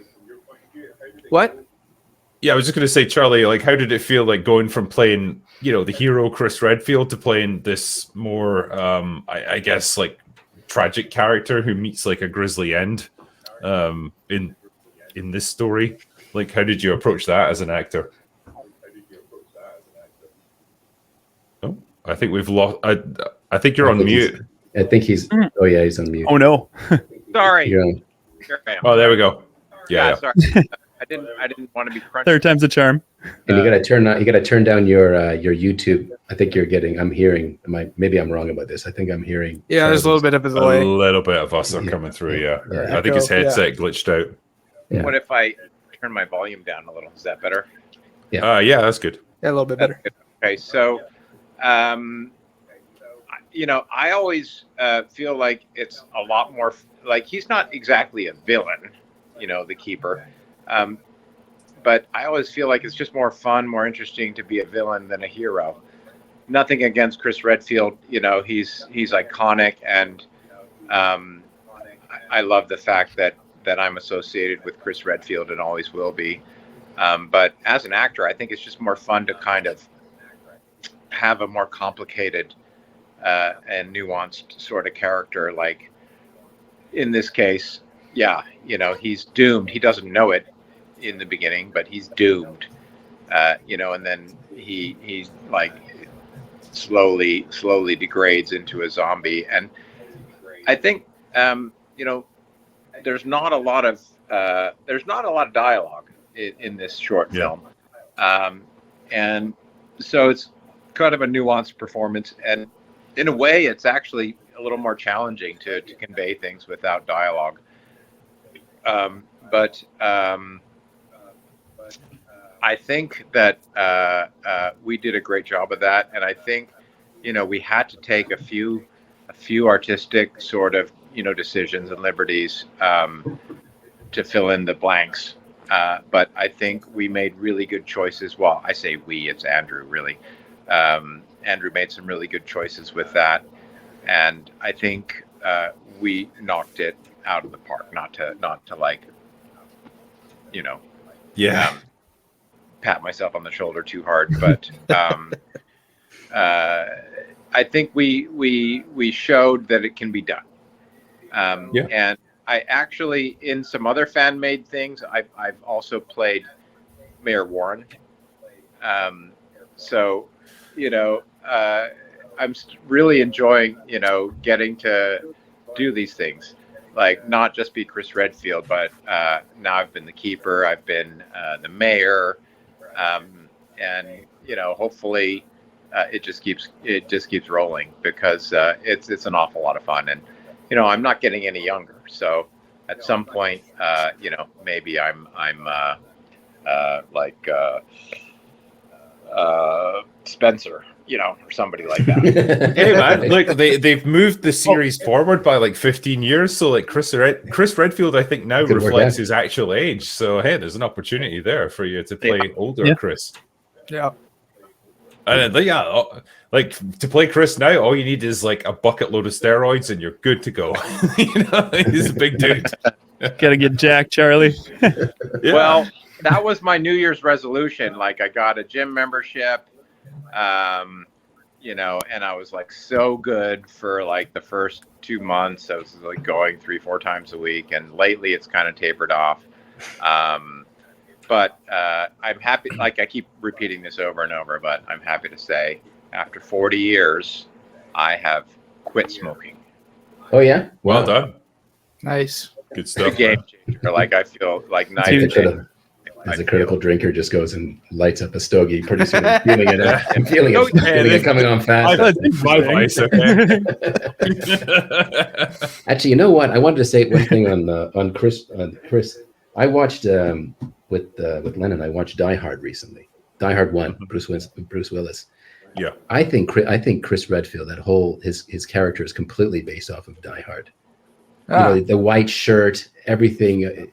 What? Yeah, I was just going to say, Charlie, like, how did it feel like going from playing, the hero Chris Redfield to playing this more, I guess, like, tragic character who meets like a grisly end in this story? Like, how did you approach that as an actor? Oh, I think we've lost. I think you're on mute. I think he's. Oh yeah, he's on mute. Oh no. Sorry. You're on. Oh, there we go. Yeah. Sorry. I didn't want to be crunched. Third time's a charm. And you gotta turn down your YouTube. I think you're getting. I'm hearing. Maybe I'm wrong about this. I think I'm hearing. Yeah, there's a little bit of a A delay. little bit of us are coming through. Yeah. I think his headset glitched out. Yeah. What if I turn my volume down a little? Is that better? Yeah, that's good. Yeah, a little bit better. Okay, so, I always feel like it's a lot more like he's not exactly a villain, the keeper. But I always feel like it's just more fun, more interesting to be a villain than a hero. Nothing against Chris Redfield, he's iconic, and I love the fact that I'm associated with Chris Redfield and always will be. But as an actor, I think it's just more fun to kind of have a more complicated and nuanced sort of character. Like in this case, he's doomed. He doesn't know it in the beginning, but he's doomed. And then he like slowly degrades into a zombie. And I think there's not a lot of dialogue in this short film, and so it's kind of a nuanced performance, and in a way it's actually a little more challenging to convey things without dialogue, but I think that we did a great job of that, and I think we had to take a few artistic sort of decisions and liberties to fill in the blanks, but I think we made really good choices. Well, I say we, it's Andrew, really. Andrew made some really good choices with that, and I think we knocked it out of the park. Not to like, pat myself on the shoulder too hard, but I think we showed that it can be done. And I actually, in some other fan-made things, I've also played Mayor Warren. So, I'm really enjoying, getting to do these things. like not just be Chris Redfield, but now I've been the keeper, I've been the mayor, and hopefully it just keeps rolling, because it's an awful lot of fun, and I'm not getting any younger, so at some point maybe I'm like Spencer, or somebody like that. Hey man, look, they've moved the series forward by like 15 years, so like Chris Redfield I think now reflects his actual age, so hey, there's an opportunity there for you to play older Chris. Yeah. And like to play Chris now, all you need is like a bucket load of steroids and you're good to go. He's a big dude. Gotta get jacked, Charlie. Yeah. Well, that was my New Year's resolution. Like, I got a gym membership, and I was like so good for like the first 2 months. I was like going 3-4 times a week, and lately it's kind of tapered off. But I'm happy, like I keep repeating this over and over, but I'm happy to say after 40 years, I have quit smoking. Oh yeah, well done. Nice. Good stuff. It's a game changer. Like, I feel like night Huge. and day. As a critical drinker just goes and lights up a stogie, pretty soon I'm feeling it. I'm feeling it coming on fast. My vice, okay. Actually, you know what? I wanted to say one thing on Chris. I watched with Lennon. I watched Die Hard recently. Die Hard 1, Bruce Willis. Yeah, I think Chris Redfield, that whole his character is completely based off of Die Hard. The white shirt, everything.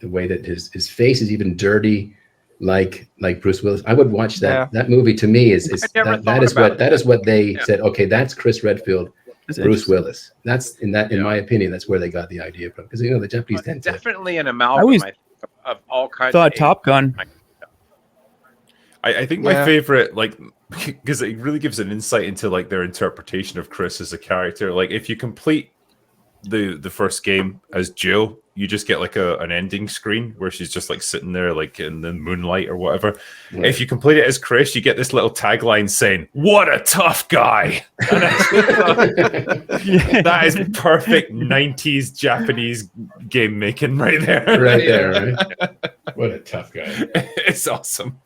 The way that his face is even dirty, like Bruce Willis. I would watch that. Yeah. That movie to me is what they said. Okay, that's Chris Redfield, Bruce Willis. That's in my opinion, that's where they got the idea from, because the Japanese tend to definitely an amalgam of all kinds. Thought of Top Gun. I think my favorite, like, because it really gives an insight into like their interpretation of Chris as a character. Like, if you complete the first game as Jill, you just get like an ending screen where she's just like sitting there like in the moonlight or whatever. Right. If you complete it as Chris, you get this little tagline saying, "What a tough guy." That is perfect 90s Japanese game making right there. Right there, right? What a tough guy. It's awesome.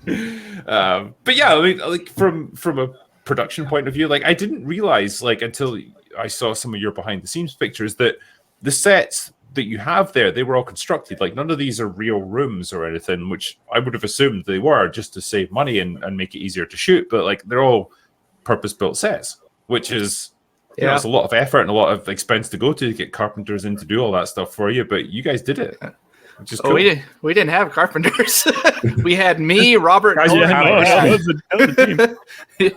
But yeah, I mean, like from a production point of view, like I didn't realize like until I saw some of your behind the scenes pictures that the sets that you have there, they were all constructed. Like none of these are real rooms or anything, which I would have assumed they were just to save money and make it easier to shoot. But like they're all purpose-built sets, which is it's a lot of effort and a lot of expense to go to get carpenters in to do all that stuff for you. But you guys did it. Which is cool. We didn't have carpenters. We had me, Robert. That was a team.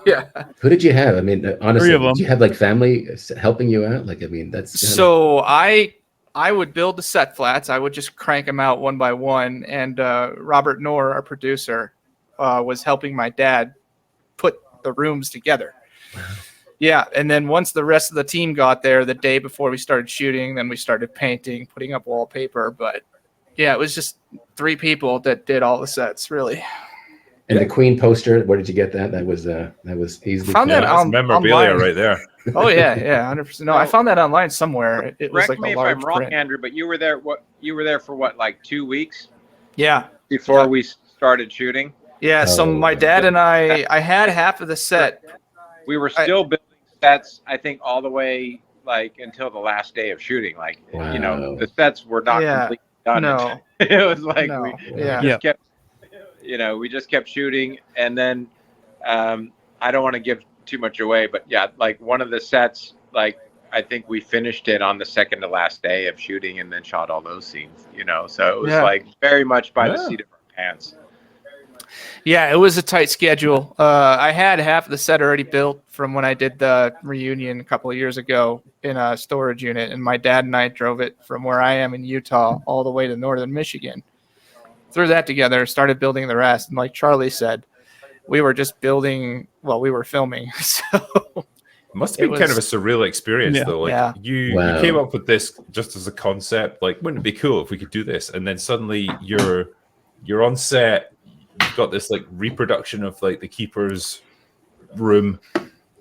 Yeah. Who did you have? I mean, honestly, 3 of them. did you have like family helping you out? Like, I mean, that's So I would build the set flats. I would just crank them out one by one. And Robert Knorr, our producer, was helping my dad put the rooms together. Yeah. And then once the rest of the team got there, the day before we started shooting, then we started painting, putting up wallpaper. But yeah, it was just 3 people that did all the sets, really. And the Queen poster, where did you get that? That was easily found that on memorabilia online. right there. Oh yeah, 100%. No, I found that online somewhere. It was Correct like me a if large I'm wrong, print. Andrew, but you were there. You were there for what, like 2 weeks Yeah. before we started shooting? Yeah. So my dad and I had half of the set. We were still building sets, I think, all the way like until the last day of shooting. Like the sets were not completely done. No. It was like we just kept shooting, and then I don't want to give too much away, but yeah, like one of the sets, like I think we finished it on the second to last day of shooting, and then shot all those scenes. So it was like very much by the seat of our pants. Yeah, it was a tight schedule. I had half of the set already built from when I did the reunion a couple of years ago in a storage unit, and my dad and I drove it from where I am in Utah all the way to northern Michigan. Threw that together, started building the rest, and like Charlie said, we were just building while we were filming. So it must have been kind of a surreal experience, though. Like you came up with this just as a concept. Like, wouldn't it be cool if we could do this? And then suddenly you're on set. You've got this like reproduction of like the keeper's room,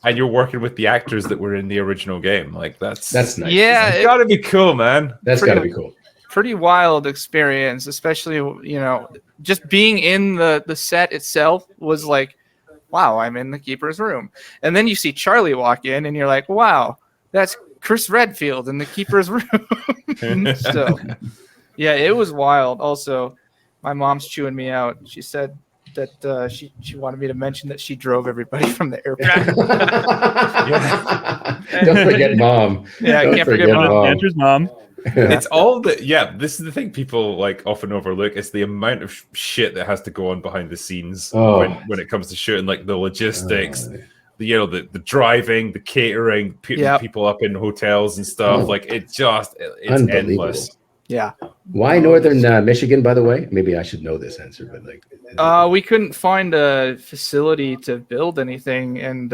and you're working with the actors that were in the original game. Like that's nice. Yeah, it's got to be cool, man. That's got to be cool. Pretty wild experience, especially just being in the set itself was like, wow, I'm in the keeper's room. And then you see Charlie walk in and you're like, wow, that's Chris Redfield in the keeper's room. So yeah, it was wild. Also, my mom's chewing me out. She said that she wanted me to mention that she drove everybody from the airport. Don't forget mom. Yeah, I can't forget Mom. Andrew's mom. It's all the this is the thing people like often overlook. It's the amount of shit that has to go on behind the scenes when it comes to shooting, like the logistics, the driving, the catering, people up in hotels and stuff. Like it's endless. Yeah. Why Northern Michigan, by the way? Maybe I should know this answer, but like we couldn't find a facility to build anything, and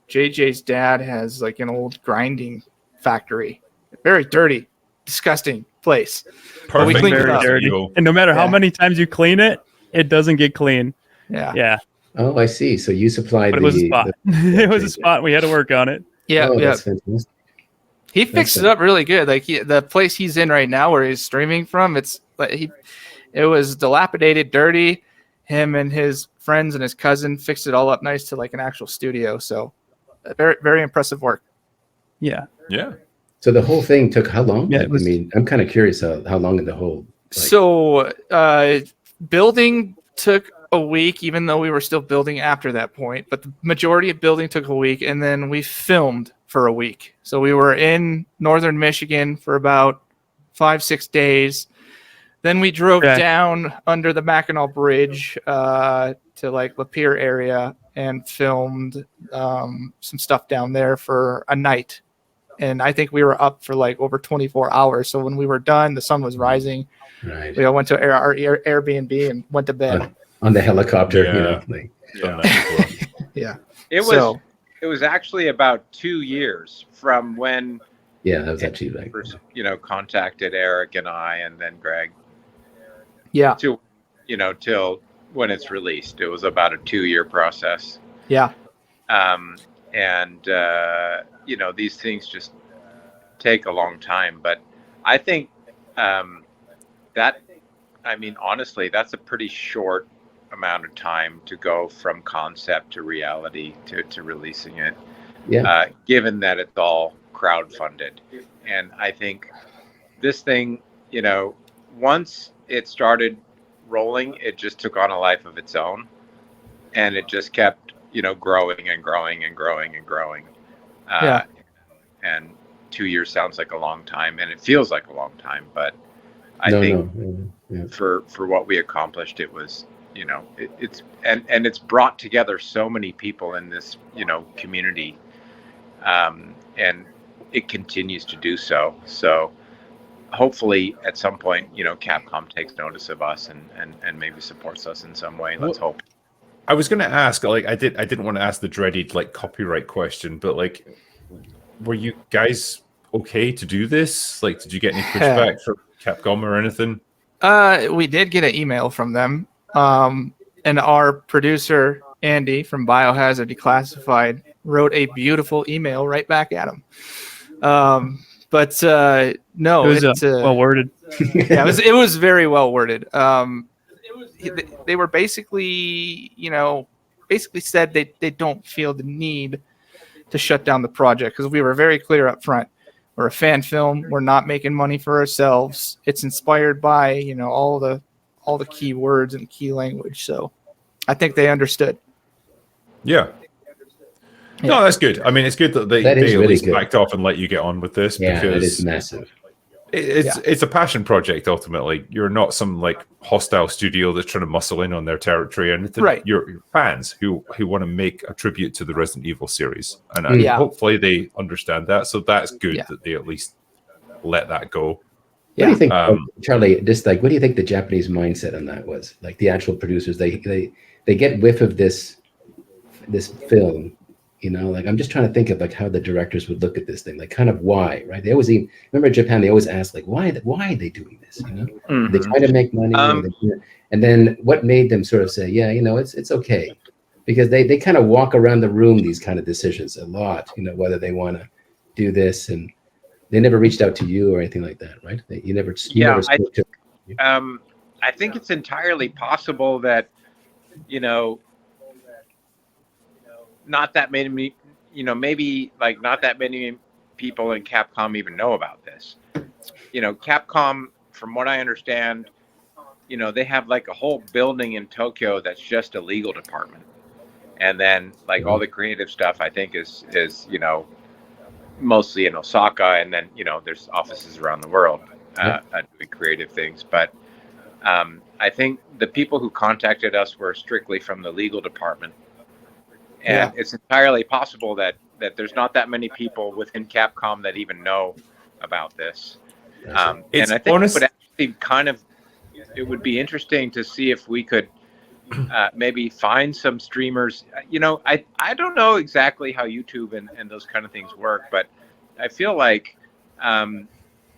JJ's dad has like an old grinding factory. Very dirty, disgusting place. Perfect. We cleaned it Very up. dirty. And no matter how many times you clean it, it doesn't get clean. Yeah. Oh, I see. So you supplied But it was a spot. It was a spot. We had to work on it. Yeah. That's fantastic. He fixed it up really good. Like the place he's in right now, where he's streaming from, it was dilapidated, dirty. Him and his friends and his cousin fixed it all up nice to like an actual studio. So, very, very impressive work. Yeah. Yeah. So the whole thing took how long? Yeah, I mean, I'm kind of curious how long in the whole. So, building took a week, even though we were still building after that point. But the majority of building took a week, and then we filmed for a week. So we were in northern Michigan for about 5-6 days. Then we drove down under the Mackinac Bridge to like Lapeer area and filmed some stuff down there for a night. And I think we were up for like over 24 hours. So when we were done, the sun was rising. Right. We all went to our Airbnb and went to bed. On the helicopter. Yeah. It was actually about 2 years from when that was actually like first, contacted Eric and I, and then Greg. Yeah. To till when it's released. It was about a 2-year process. Yeah. These things just take a long time, but I think honestly, that's a pretty short amount of time to go from concept to reality to releasing it. Yeah. Given that it's all crowdfunded. And I think this thing, once it started rolling, it just took on a life of its own, and it just kept, growing and growing and growing and growing. And 2 years sounds like a long time, and it feels like a long time, but I think for what we accomplished, it was, it's brought together so many people in this, community, and it continues to do so. So hopefully at some point, Capcom takes notice of us and maybe supports us in some way. Let's hope. I was going to ask, like, I didn't want to ask the dreaded like copyright question, but like, were you guys okay to do this? Like, did you get any pushback from Capcom or anything? We did get an email from them. And our producer, Andy from Biohazard Declassified, wrote a beautiful email right back at him. But no, it was well worded. Yeah, it was very well worded. They were basically said they don't feel the need to shut down the project, because we were very clear up front. We're a fan film. We're not making money for ourselves. It's inspired by, all the key words and key language. So I think they understood. Yeah. No, that's good. I mean, it's good that they at least backed off and let you get on with this, because it is massive. It's a passion project. Ultimately, you're not some like hostile studio that's trying to muscle in on their territory, and right. You're fans who want to make a tribute to the Resident Evil series, and hopefully they understand that. So that's good that they at least let that go. What do you think, Charlie? Just like, what do you think the Japanese mindset on that was? Like the actual producers, they get whiff of this film. Like I'm just trying to think of like how the directors would look at this thing, like kind of why, right? They always remember in Japan, they always ask like, why are they doing this? Mm-hmm. They try to make money, and then what made them sort of say, it's okay. because they kind of walk around the room these kind of decisions a lot, whether they want to do this, and they never reached out to you or anything like that, right? You never spoke to. I think it's entirely possible that, not that many, maybe like not that many people in Capcom even know about this. Capcom, from what I understand, they have like a whole building in Tokyo that's just a legal department. And then like all the creative stuff, I think is mostly in Osaka. And then, there's offices around the world doing creative things. But I think the people who contacted us were strictly from the legal department. And it's entirely possible that there's not that many people within Capcom that even know about this. And I think it would be interesting to see if we could maybe find some streamers. I don't know exactly how YouTube and those kind of things work, but I feel like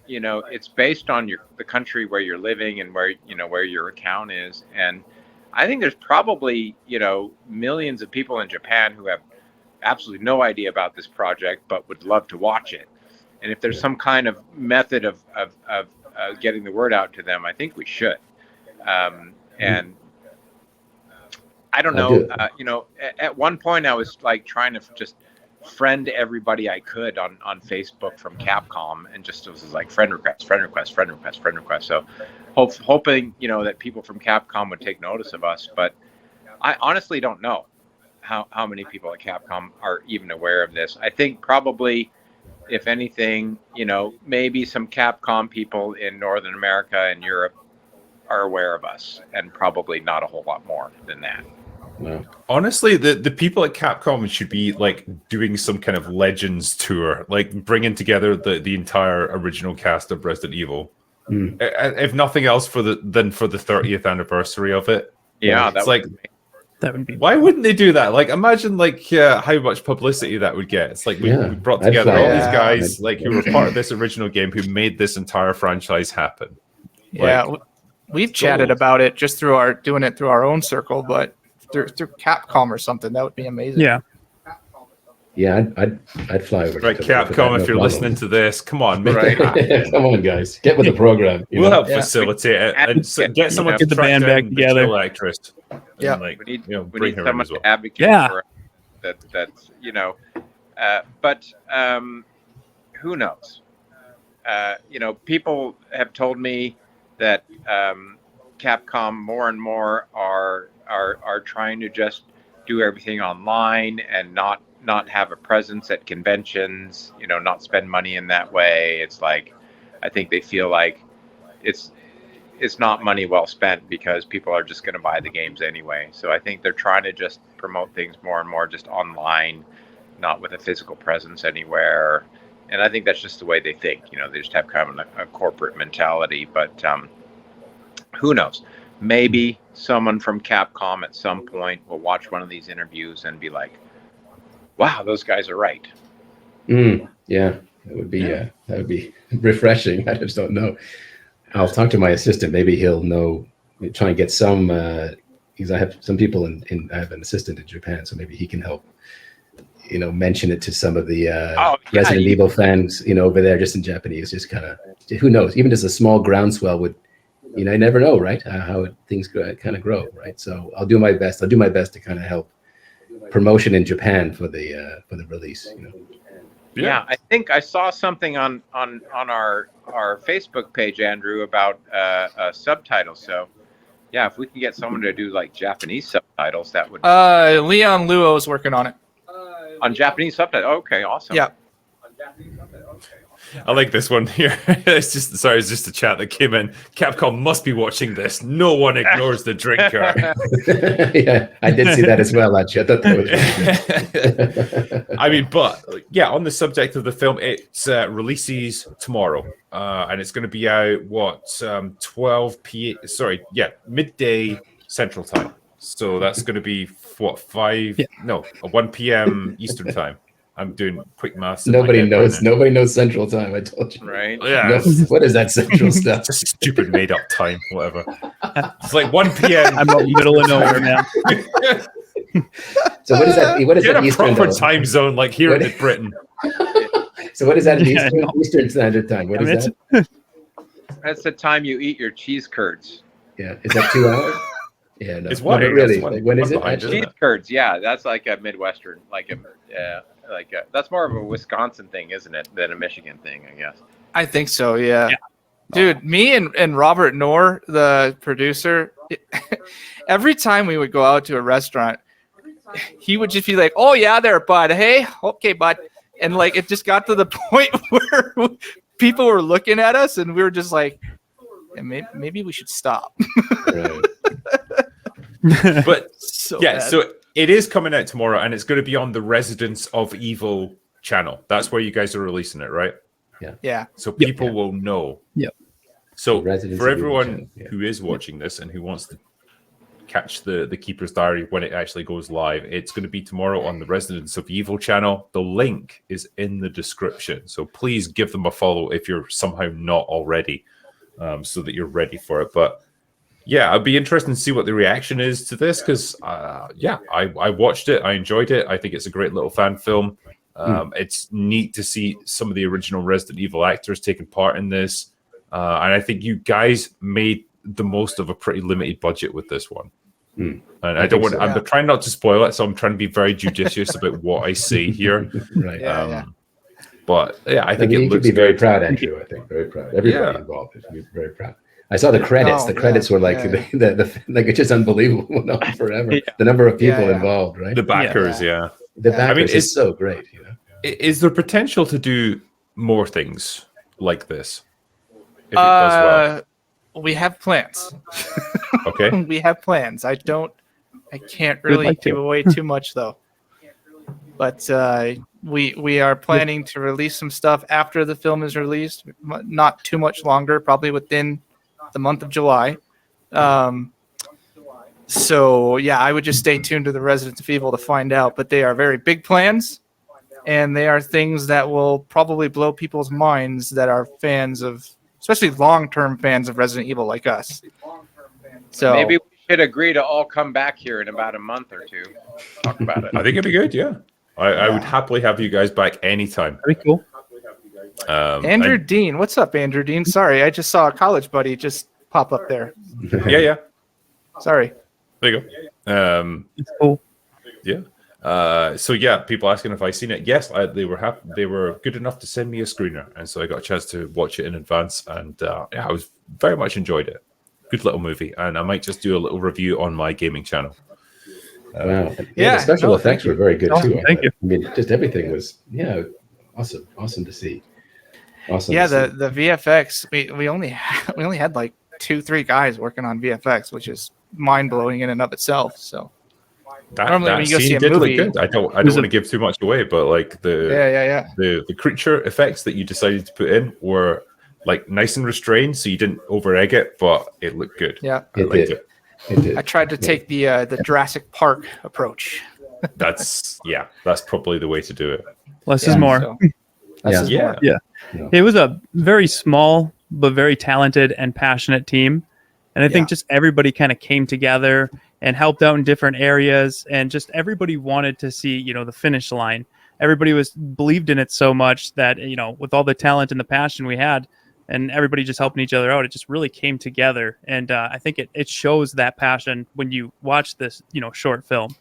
it's based on the country where you're living and where your account is. And I think there's probably millions of people in Japan who have absolutely no idea about this project but would love to watch it. And if there's some kind of method of getting the word out to them, I think we should. And I don't know, at one point I was like trying to just friend everybody I could on Facebook from Capcom, and just it was like friend request. So hoping, that people from Capcom would take notice of us. But I honestly don't know how many people at Capcom are even aware of this. I think probably, if anything, maybe some Capcom people in Northern America and Europe are aware of us, and probably not a whole lot more than that. No. Honestly, the people at Capcom should be like doing some kind of Legends tour, like bringing together the entire original cast of Resident Evil. If nothing else, for the 30th anniversary of it. Yeah, it's like that would be. Why wouldn't they do that? Like, imagine how much publicity that would get. It's like we brought together all these guys who were part of this original game, who made this entire franchise happen. Yeah, we've chatted about it just doing it through our own circle, but through Capcom or something, that would be amazing. Yeah. Yeah, I'd fly over. Right, Capcom, if you're listening to this, come on, make it happen. Come on, guys, get with the program. We'll help facilitate it and get someone to get the band back together. The actress. Yeah, we need bring her someone as well. to advocate for that. That's but who knows? People have told me that Capcom more and more are trying to just do everything online and not have a presence at conventions, not spend money in that way. It's like, I think they feel like it's not money well spent, because people are just going to buy the games anyway. So I think they're trying to just promote things more and more just online, not with a physical presence anywhere. And I think that's just the way they think. They just have kind of a corporate mentality. But who knows? Maybe someone from Capcom at some point will watch one of these interviews and be like, wow, those guys are right. Yeah, that would be refreshing. I just don't know. I'll talk to my assistant. Maybe he'll know. Try and get some. Because I have some people I have an assistant in Japan, so maybe he can help. Mention it to some of the Resident Evil fans. over there, just in Japanese. Just kind of, who knows? Even just a small groundswell would. You never know, right? How things kind of grow, right? So I'll do my best. I'll do my best to kind of help promotion in Japan for the release. Yeah, I think I saw something on our Facebook page, Andrew, about subtitles. So yeah, if we can get someone to do like Japanese subtitles, that would. Leon Luo is working on it. On Japanese subtitles. Okay, awesome. Yeah. I like this one here. It's just a chat that came in. Capcom must be watching this. No one ignores the drinker. Yeah, I did see that as well, actually. I thought that was I mean, but yeah, on the subject of the film, it releases tomorrow, and it's going to be out 12 p.m. Sorry, midday Central Time. So that's going to be 1 p.m. Eastern Time. I'm doing quick maths. Nobody knows. Nobody knows Central Time. I told you. Right? Yeah. What is that Central stuff? Just stupid made up time, whatever. It's like 1 p.m. I'm out in the middle of nowhere, man. So what is that? What is Get that a Eastern proper though? time zone like here What- in Britain. So what is that in Yeah, Eastern, no. Eastern Standard Time? What I is mean, that? That's the time you eat your cheese curds. Yeah, is that 2 hours? Yeah, no, It's no, one. but That's really. one- Like, when is one it behind, actually? isn't Cheese curds, yeah, that's like a Midwestern, that's more of a Wisconsin thing, isn't it, than a Michigan thing, I guess. I think so. Yeah. Yeah. Dude, me and Robert Knorr, the producer, every time we would go out to a restaurant, he would just be like, "Oh yeah, there, bud. Hey, okay, bud." And like it just got to the point where people were looking at us, and we were just like, "Yeah, maybe we should stop." Right. But So yeah, bad. so it is coming out tomorrow, and it's going to be on the Residents of Evil channel. That's where you guys are releasing it, right? yeah. So people will know. Yep. So Residents for of Evil everyone channel, yeah. who is watching this and who wants to catch the Keeper's Diary when it actually goes live, it's going to be tomorrow on the Residents of Evil channel. The link is in the description. So please give them a follow if you're somehow not already, so that you're ready for it. But yeah, I'd be interested to see what the reaction is to this because, I watched it. I enjoyed it. I think it's a great little fan film. It's neat to see some of the original Resident Evil actors taking part in this. And I think you guys made the most of a pretty limited budget with this one. And I don't want. so, I'm trying not to spoil it, so I'm trying to be very judicious about what I say here. Right. Yeah. But yeah, I think you it could looks be very good. proud, Andrew. I think very proud. Everybody Yeah. involved is very proud. I saw the credits. Oh, The credits were like yeah. the like it's just unbelievable. No, forever. Yeah. The number of people Yeah. involved, right? The backers, Yeah. The Yeah. backers I mean, is it's- so great. You know. Is there potential to do more things like this? If it does well. We have plans. Okay. We have plans. I can't really like to. give away too much though. But we are planning to release some stuff after the film is released, not too much longer, probably within the month of July. So yeah, I would just stay tuned to the Residents of Evil to find out. But they are very big plans, and they are things that will probably blow people's minds that are fans of, especially long-term fans of Resident Evil like us. So Maybe we should agree to all come back here in about a month or two. Talk about it. I think it'd be good. Yeah. I would happily have you guys back anytime. Very cool. Andrew Dean, what's up, Andrew Dean? Sorry, I just saw a college buddy just pop up there. Yeah. Sorry. There you go. It's cool. Yeah. So yeah, people asking if I seen it. Yes, they were happy. They were good enough to send me a screener, and so I got a chance to watch it in advance. And I was very much enjoyed it. Good little movie, and I might just do a little review on my gaming channel. Wow. Yeah, The special no, effects thank were very good Oh, too. thank you. I mean, just everything was awesome to see. Awesome. Yeah, to see. the VFX. We only had like 2-3 guys working on VFX, which is mind blowing in and of itself. So Normally when you go scene see a did look movie- good. I don't Was want to it- give too much away, but like yeah. the creature effects that you decided to put in were like nice and restrained, so you didn't over egg it, but it looked good. Yeah. I It liked did. it. It did. I tried to take the Jurassic Park approach. That's probably the way to do it. Less Yeah, is more. so Yeah. less is Yeah. more. Yeah. It was a very small but very talented and passionate team. And I think just everybody kind of came together and helped out in different areas, and just everybody wanted to see, the finish line. Everybody believed in it so much that, with all the talent and the passion we had and everybody just helping each other out, it just really came together. And I think it shows that passion when you watch this, short film.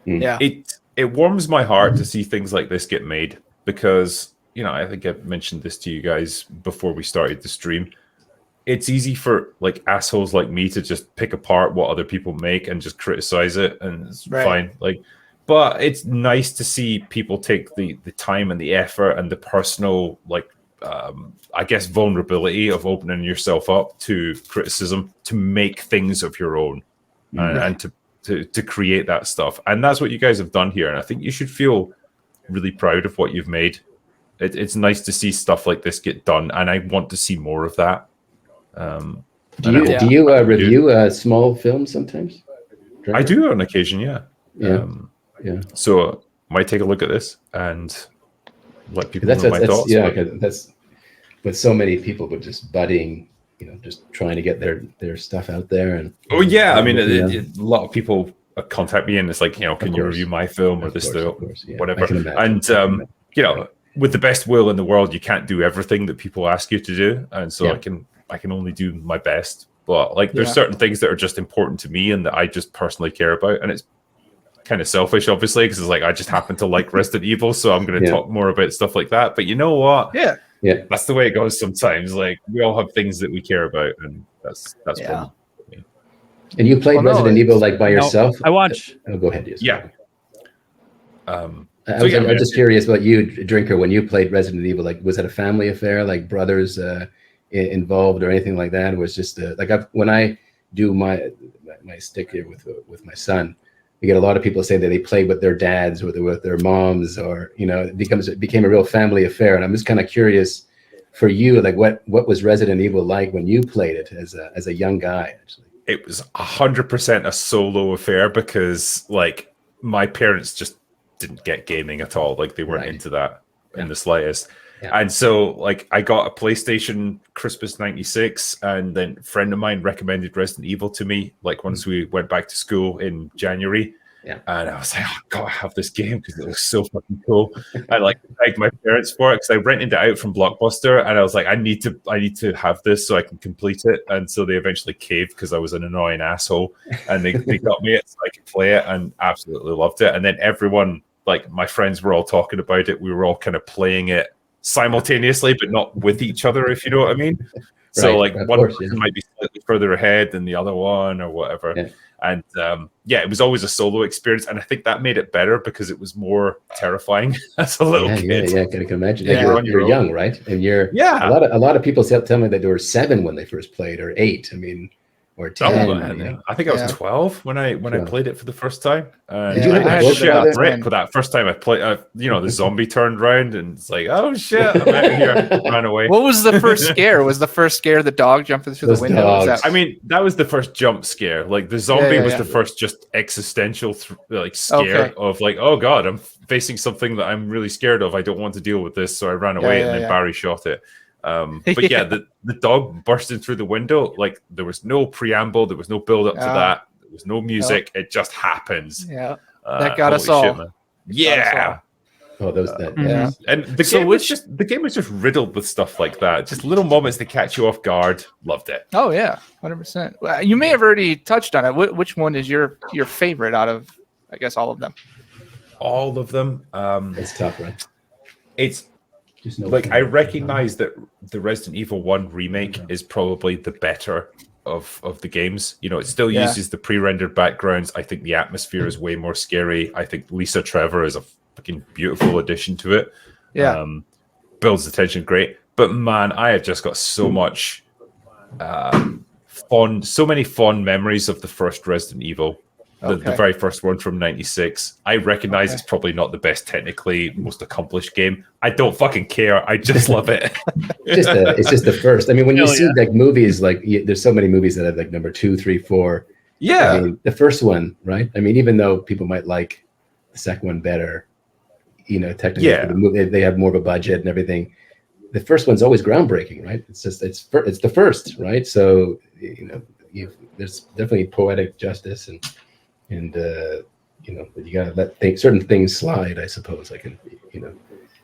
Yeah. It warms my heart to see things like this get made because, I think I mentioned this to you guys before we started the stream. It's easy for like assholes like me to just pick apart what other people make and just criticize it, and it's Right. fine. But it's nice to see people take the time and the effort and the personal, I guess, vulnerability of opening yourself up to criticism to make things of your own and to create that stuff. And that's what you guys have done here. And I think you should feel really proud of what you've made. It's nice to see stuff like this get done, and I want to see more of that. Do you review small films sometimes? I do on occasion, yeah. Yeah. Yeah. So might take a look at this and let people That's know my thoughts. yeah. but- 'Cause that's with so many people, but just budding, just trying to get their stuff out there. And Oh yeah, I mean, Yeah. a lot of people contact me, and it's like, can you review my film or this, whatever. And with the best will in the world, you can't do everything that people ask you to do, and so I can only do my best. But like, there's certain things that are just important to me and that I just personally care about, and it's kind of selfish, obviously, because it's like I just happen to like Resident Evil, so I'm going to talk more about stuff like that. But you know what? Yeah, that's the way it goes sometimes. Like, we all have things that we care about, and that's fun. And you played Resident Evil like by yourself? I watch. Oh, go ahead. Yes. Yeah. I was just curious about you, Drinker, when you played Resident Evil. Like, was it a family affair, like brothers involved or anything like that? It was just when I do my stick here with my son, we get a lot of people say that they play with their dads or with their moms, or it became a real family affair. And I'm just kind of curious for you, like what was Resident Evil like when you played it as a young guy? Actually, it was 100% a solo affair, because like my parents just didn't get gaming at all. Like, they weren't into that in the slightest. Yeah. And so like I got a PlayStation Christmas 96, and then a friend of mine recommended Resident Evil to me, like once we went back to school in January. Yeah. And I was like, oh God, I have this game because it looks so fucking cool. I like begged my parents for it because I rented it out from Blockbuster, and I was like, I need to have this so I can complete it. And so they eventually caved because I was an annoying asshole, and they got me it so I could play it, and absolutely loved it. And then everyone, like my friends, were all talking about it. We were all kind of playing it simultaneously, but not with each other, if you know what I mean. So like one person might be slightly further ahead than the other one or whatever. Yeah. And it was always a solo experience, and I think that made it better because it was more terrifying as a little kid. Yeah, I can imagine. Yeah. You're young, right? And a lot of people tell me that they were 7 when they first played, or 8. I mean, or 10. I think I was 12 when I played it for the first time. Did you have a brick for that first time I played? The zombie turned around, and it's like, oh shit, I'm out of here. Ran away. What was the first scare? Was the first scare the dog jumping through the window? That was the first jump scare. Like, the zombie was the first just existential scare of like, oh God, I'm facing something that I'm really scared of. I don't want to deal with this, so I ran away, and then Barry shot it. But the dog bursting through the window, like, there was no preamble, there was no build up to that, there was no music, it just happens. That got us all. Shit, Oh, those and the game was just riddled with stuff like that, just little moments that catch you off guard. Loved it. Oh yeah, 100%. Well, you may have already touched on it. Which one is your favorite out of, I guess, all of them? All of them. It's tough, right? It's I recognize that the Resident Evil 1 remake is probably the better of the games. It still uses the pre-rendered backgrounds. I think the atmosphere is way more scary. I think Lisa Trevor is a fucking beautiful addition to it. Builds the tension great. But man, I have just got so much so many fond memories of the first Resident Evil. The very first one from 96. I recognize it's probably not the best technically, most accomplished game. I don't fucking care. I just love it. It's just the first. I mean, when you see like movies, like there's so many movies that have like number 2, 3, 4. Yeah. I mean, the first one, right? I mean, even though people might like the second one better, technically the movie, they have more of a budget and everything. The first one's always groundbreaking, right? It's the first, right? So there's definitely poetic justice and you gotta let certain things slide, I suppose. Like,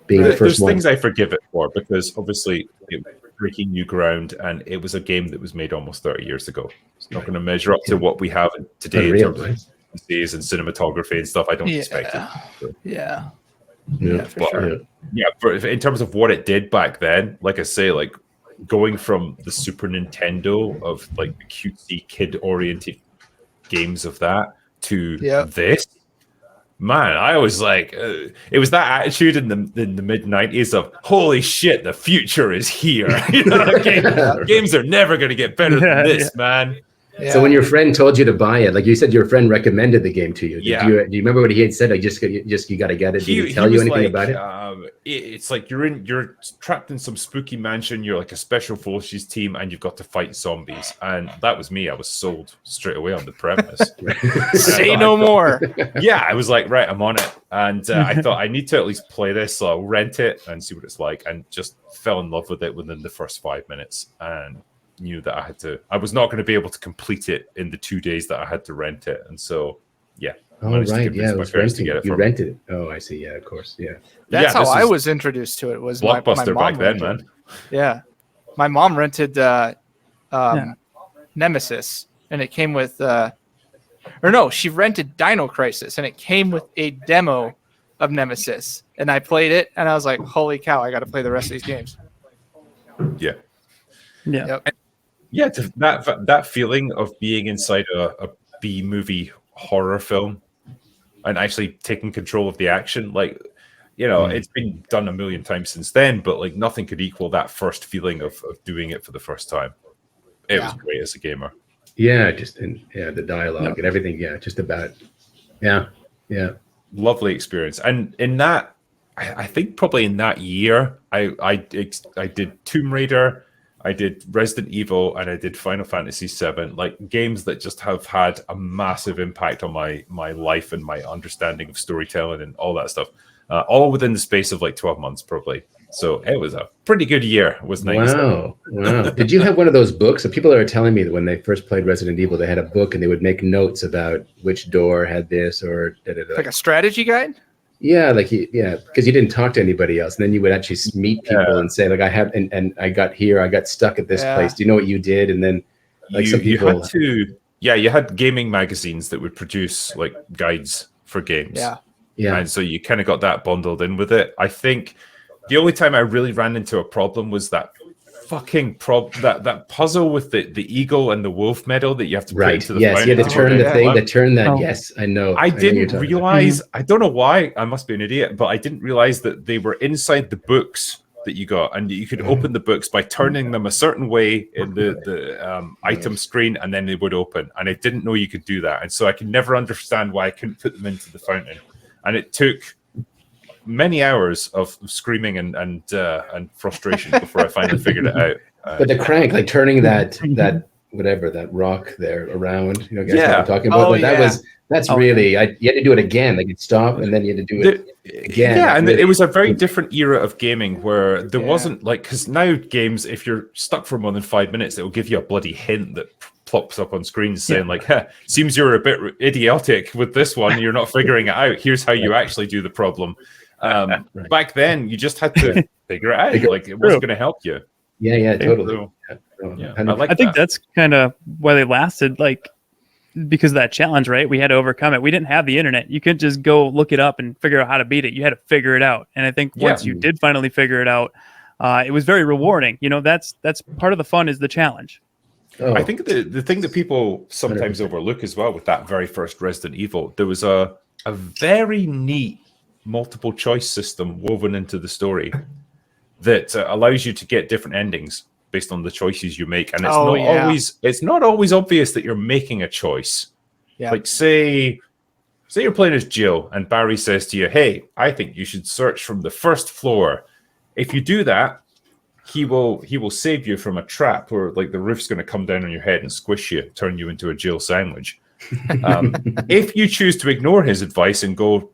being the first there's one. Things I forgive it for, because obviously it was breaking new ground, and it was a game that was made almost 30 years ago. It's not going to measure up to what we have today in terms of and cinematography and stuff. I don't expect it. So. Yeah, for sure. But in terms of what it did back then, like I say, like going from the Super Nintendo of like the cutesy kid-oriented games of that to this, man, I was like, it was that attitude in the mid 90s of holy shit, the future is here. Games are never going to get better than this, man. Yeah. So when your friend told you to buy it, like you said, your friend recommended the game to you. Do you remember what he had said? Like, you got to get it. Did he tell you anything about it? It's like you're trapped in some spooky mansion. You're like a special forces team, and you've got to fight zombies. And that was me. I was sold straight away on the premise. Say no more. Yeah, I was like, right, I'm on it. And I thought I need to at least play this, so I'll rent it and see what it's like. And just fell in love with it within the first 5 minutes, and knew that I was not going to be able to complete it in the 2 days that I had to rent it. And so Yeah. Oh, Managed to right. convince Yeah, it my was parents to renting. get it You for me. rented it. Oh, I see. Yeah, of course. Yeah. That's Yeah, how this I is was introduced to it. Was my Blockbuster mom back then, rented. man. Yeah, my mom rented Nemesis, and it came with, or no, she rented Dino Crisis, and it came with a demo of Nemesis, and I played it, and I was like, "Holy cow! I got to play the rest of these games." Yeah. Yeah. Yep. Yeah, that feeling of being inside a B movie horror film and actually taking control of the action, like, you know, it's been done a million times since then, but like nothing could equal that first feeling of doing it for the first time. It was great as a gamer. Yeah, the dialogue and everything. Yeah, just about. Yeah. Lovely experience. And in that, I think probably in that year, I did Tomb Raider, I did Resident Evil, and I did Final Fantasy VII, like games that just have had a massive impact on my life and my understanding of storytelling and all that stuff, all within the space of like 12 months, probably. So it was a pretty good year. It was 97. Wow. Did you have one of those books? So people are telling me that when they first played Resident Evil, they had a book and they would make notes about which door had this or da-da-da. Like a strategy guide. Yeah, because you didn't talk to anybody else, and then you would actually meet people and say, like, I have, and I got here, I got stuck at this place. Do you know what you did? And then, like, some people you had to, you had gaming magazines that would produce like guides for games. Yeah. And so you kind of got that bundled in with it. I think the only time I really ran into a problem was that fucking that puzzle with the eagle and the wolf medal that you have to put into the fountain. You had to turn the thing to turn that. Yes, I know. I didn't realize, I don't know why, I must be an idiot, but I didn't realize that they were inside the books that you got, and you could open the books by turning them a certain way in the item screen, and then they would open. And I didn't know you could do that, and so I could never understand why I couldn't put them into the fountain. And it took many hours of screaming and frustration before I finally figured it out. But the crank, like turning that whatever, that rock there around, you know, guys what I'm talking about. That's really, you had to do it again. Like, you'd stop and then you had to do it again. Yeah, and it was a very different era of gaming where there wasn't like, because now games, if you're stuck for more than 5 minutes, it will give you a bloody hint that plops up on screens saying like, seems you're a bit idiotic with this one. You're not figuring it out. Here's how you actually do the problem. Back then, you just had to figure it out. Like, it wasn't going to help you. Yeah, totally. I think that's kind of why they lasted, like, because of that challenge, right? We had to overcome it. We didn't have the internet. You couldn't just go look it up and figure out how to beat it. You had to figure it out. And I think once you did finally figure it out, it was very rewarding. You know, that's part of the fun is the challenge. I think the thing that people sometimes overlook as well with that very first Resident Evil, there was a very neat multiple choice system woven into the story that allows you to get different endings based on the choices you make, and it's not always obvious that you're making a choice. Like, say you're playing as Jill and Barry says to you, hey, I think you should search from the first floor. If you do that, he will save you from a trap where like the roof's going to come down on your head and squish you, turn you into a Jill sandwich. If you choose to ignore his advice and go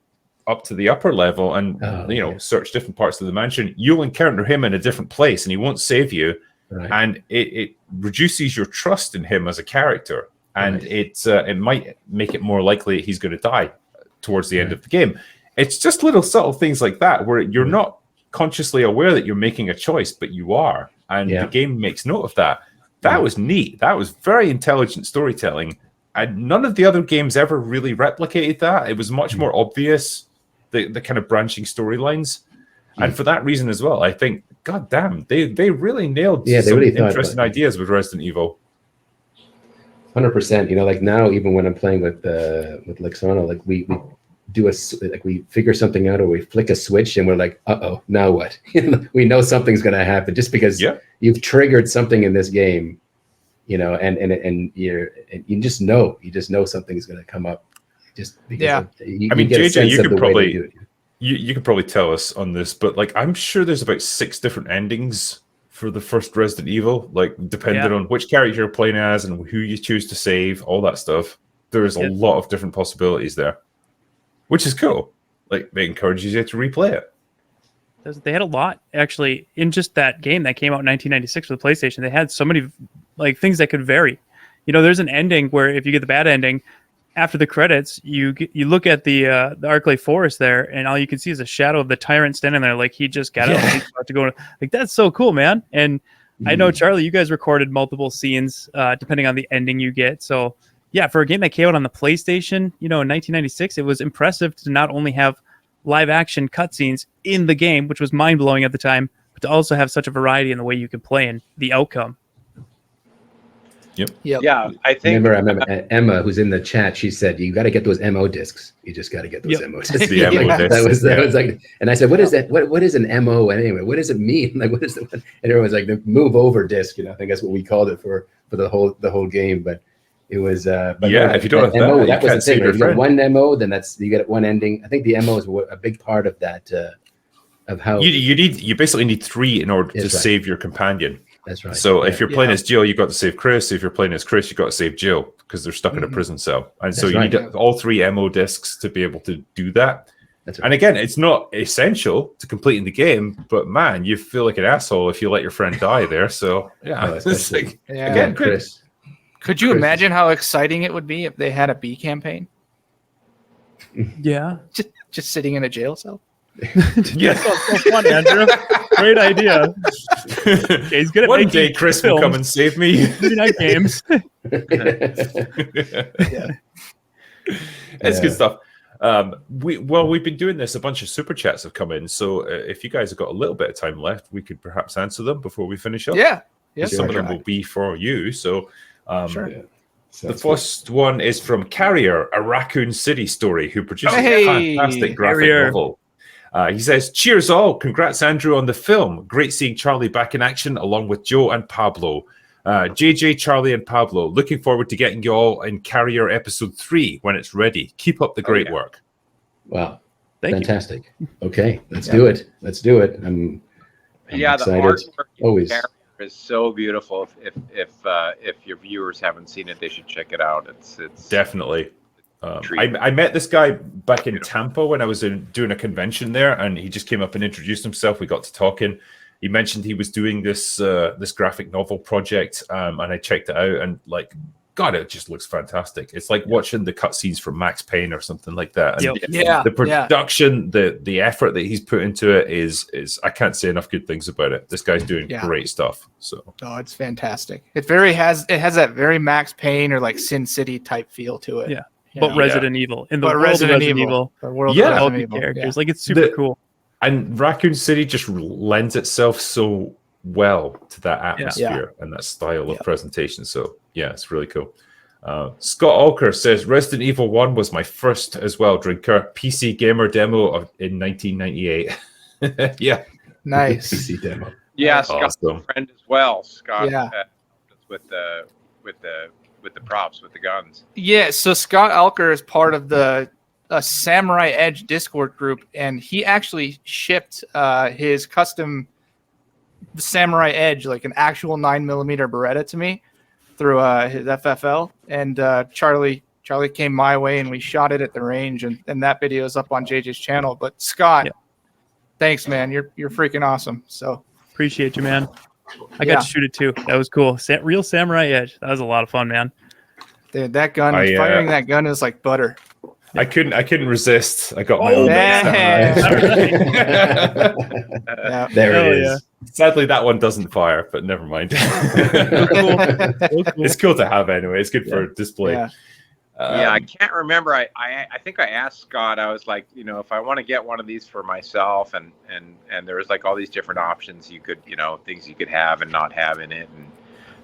up to the upper level and search different parts of the mansion, you'll encounter him in a different place and he won't save you. And it reduces your trust in him as a character, and it might make it more likely that he's going to die towards the end of the game. It's just little subtle things like that where you're not consciously aware that you're making a choice, but you are, and the game makes note of that. That was neat. That was very intelligent storytelling, and none of the other games ever really replicated that. It was much more obvious, the kind of branching storylines. And for that reason as well, I think, God damn, they really nailed some really interesting ideas with Resident Evil. 100%. You know, like now, even when I'm playing with Lexano, like we we figure something out, or we flick a switch, and we're like, uh-oh, now what? We know something's going to happen just because you've triggered something in this game, you know, and you just know something's going to come up. Just because I mean, JJ, you could probably tell us on this, but like, I'm sure there's about 6 different endings for the first Resident Evil, like depending on which character you're playing as and who you choose to save, all that stuff. There's a lot of different possibilities there, which is cool. Like, it encourages you to replay it. They had a lot actually in just that game that came out in 1996 for the PlayStation. They had so many like things that could vary. You know, there's an ending where if you get the bad ending, after the credits, you look at the Arclay Forest there, and all you can see is a shadow of the tyrant standing there, like he just got out and he's about to go. Like that's so cool, man. And I know, Charlie, you guys recorded multiple scenes depending on the ending you get. So yeah, for a game that came out on the PlayStation, in 1996, it was impressive to not only have live action cutscenes in the game, which was mind blowing at the time, but to also have such a variety in the way you could play and the outcome. Yep. Yeah, I think. Remember Emma, who's in the chat. She said, "You got to get those MO discs. You just got to get those MO discs." The MO discs. That was like, and I said, "What is that? What is an MO anyway? What does it mean? Like, what is it?" And everyone's like, "The move over disc." I think that's what we called it for the whole game. But it was. But if you don't have MO, that was was the thing. If you got friend. one MO, then you get one ending. I think the MO is a big part of that. Of how you basically need 3 in order to That's right. save your companion. That's right. So if you're playing Yeah. as Jill, you got to save Chris. If you're playing as Chris, you got to save Jill because they're stuck in a prison cell. And so That's you right. need all 3 MO discs to be able to do that. That's right. And again, it's not essential to completing the game, but man, you feel like an asshole if you let your friend die there. So yeah, Oh, it's especially- like, Yeah. again, Chris. Could you Chris imagine how exciting it would be if they had a B campaign Yeah. just sitting in a jail cell? yeah. So fun, Andrew. Great idea. Okay, he's good at One making day Chris will films. come and save me. Maybe not games. It's good stuff. We've been doing this. A bunch of super chats have come in. So if you guys have got a little bit of time left, we could perhaps answer them before we finish up. Yeah. Yeah. Some of them will be for you. So Sure. Yeah. the first one is from Carrier, a Raccoon City story, who produced Hey, a fantastic graphic Carrier. novel. He says, "Cheers all. Congrats, Andrew, on the film. Great seeing Charlie back in action along with Joe and Pablo. JJ, Charlie, and Pablo. Looking forward to getting you all in Carrier episode 3 when it's ready. Keep up the great yeah. work." Wow. Thank you. Fantastic. Okay, let's do it. Let's do it. I'm Yeah, the excited. artwork Always. Carrier is so beautiful. If your viewers haven't seen it, they should check it out. It's Definitely. treat. I met this guy back in Tampa when I was doing a convention there, and he just came up and introduced himself. We got to talking. He mentioned he was doing this this graphic novel project, and I checked it out, and like, God, it just looks fantastic. It's like watching the cutscenes from Max Payne or something like that. And Yep. Yeah. the production, the effort that he's put into it is I can't say enough good things about it. This guy's doing Yeah. great stuff. So Oh, it's fantastic. It has that very Max Payne or like Sin City type feel to it. Yeah. You But know? Resident Evil. In the But world Resident of Resident Evil. Evil. The world Yeah. of All Resident the Evil. characters. Yeah. Like, it's super The- cool. and Raccoon City just lends itself so well to that atmosphere and that style of presentation. So yeah, it's really cool. Scott Alker says Resident Evil 1 was my first as well, Drinker. PC gamer demo in 1998. Yeah. Nice. PC demo. Yeah, Scott's a Awesome. friend as well. Scott, Yeah. with the props, with the guns. Yeah, so Scott Alker is part of the Samurai Edge Discord group, and he actually shipped his custom Samurai Edge, like an actual 9mm Beretta, to me through his FFL. And Charlie came my way, and we shot it at the range, and that video is up on JJ's channel. But Scott, thanks, man. You're freaking awesome. So Appreciate you, man. I Yeah. got to shoot it too. That was cool. Real Samurai Edge. That was a lot of fun, man. dude, that gun, firing that gun is like butter. I couldn't resist. I got my Oh, own. man. There Hell it is. yeah. Sadly, that one doesn't fire, but never mind. It's cool to have anyway. It's good for display. Yeah. Yeah, I can't remember. I think I asked Scott. I was like, if I want to get one of these for myself, and there was like all these different options you could, things you could have and not have in it,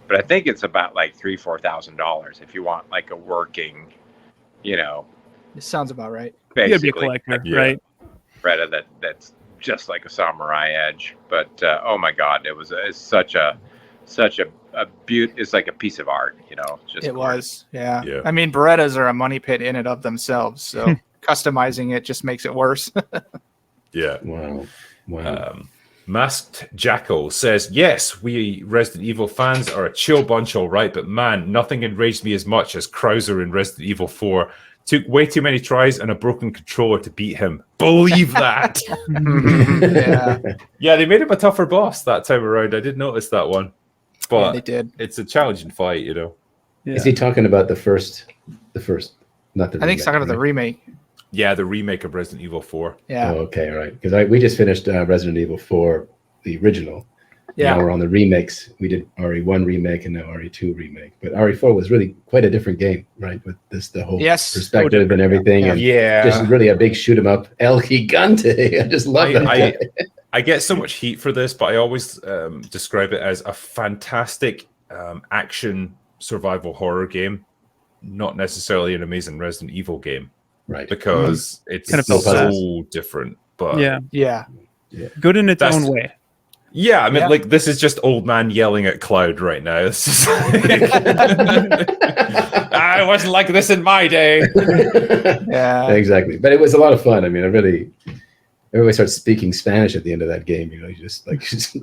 but I think it's about like $3,000-$4,000 if you want like a working, It sounds about right. You gotta be a basically collector, Yeah. right? Beretta that's just like a Samurai Edge. But oh my God, it's such a beaut. It's like a piece of art, Just It was, yeah. Yeah. I mean, Berettas are a money pit in and of themselves, so customizing it just makes it worse. Yeah. Wow. Masked Jackal says, yes, we Resident Evil fans are a chill bunch, all right, but man, nothing enraged me as much as Krauser in Resident Evil 4. Took way too many tries and a broken controller to beat him. Believe that. Yeah, Yeah, they made him a tougher boss that time around. I did notice that one. But they did. it's a challenging fight, Yeah. Is he talking about the first Not the. I think he's talking about the right? remake. Yeah, the remake of Resident Evil 4. Yeah. Oh, okay, all right. Because we just finished Resident Evil 4, the original. Yeah. Now we're on the remakes. We did RE1 remake and now RE2 remake. But RE4 was really quite a different game, right? With the whole perspective and everything. And just really a big shoot 'em up. El Gigante. I just love that. I get so much heat for this, but I always describe it as a fantastic action survival horror game, not necessarily an amazing Resident Evil game. Right. Because it's kind of felt so different. But yeah. Good in its own way. Yeah, I mean, like, this is just old man yelling at Cloud right now. It's just I wasn't like this in my day. Yeah. Exactly. But it was a lot of fun. I mean, everybody starts speaking Spanish at the end of that game. You know, you just like just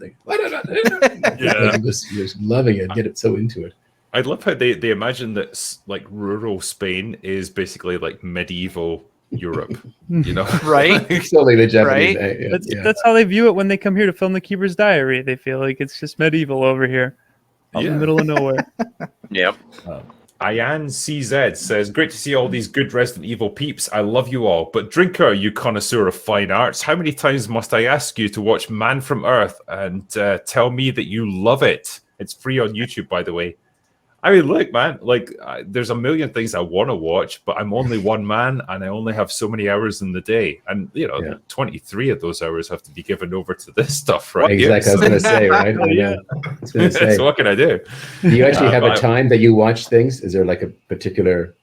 loving it, get it so into it. I love how they imagine that like rural Spain is basically like medieval Europe, you know? Right. Totally the Japanese. Right. That's how they view it when they come here to film The Keeper's Diary. They feel like it's just medieval over here, out in the middle of nowhere. Yep. Ian CZ says, great to see all these good Resident Evil peeps. I love you all. But Drinker, you connoisseur of fine arts, how many times must I ask you to watch Man from Earth and tell me that you love it? It's free on YouTube, by the way. I mean, look, man, like there's a million things I want to watch, but I'm only one man and I only have so many hours in the day. And, 23 of those hours have to be given over to this stuff, right? Exactly. I was going to say, right? Yeah. So what can I do? Do you actually have a time that you watch things? Is there like a particular...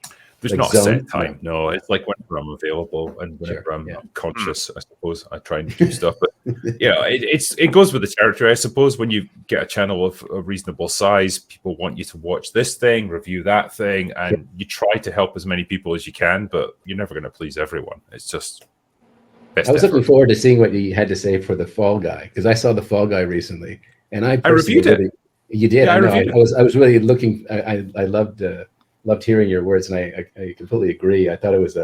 There's not a set time. No, it's like whenever I'm available and whenever I'm conscious, I suppose I try and do stuff. But it goes with the territory. I suppose when you get a channel of a reasonable size, people want you to watch this thing, review that thing, and you try to help as many people as you can, but you're never going to please everyone. It's just I was looking forward to seeing what you had to say for the Fall Guy, because I saw the Fall Guy recently, and I reviewed it. You did? Yeah, I was really looking. I loved hearing your words, and I completely agree. I thought it was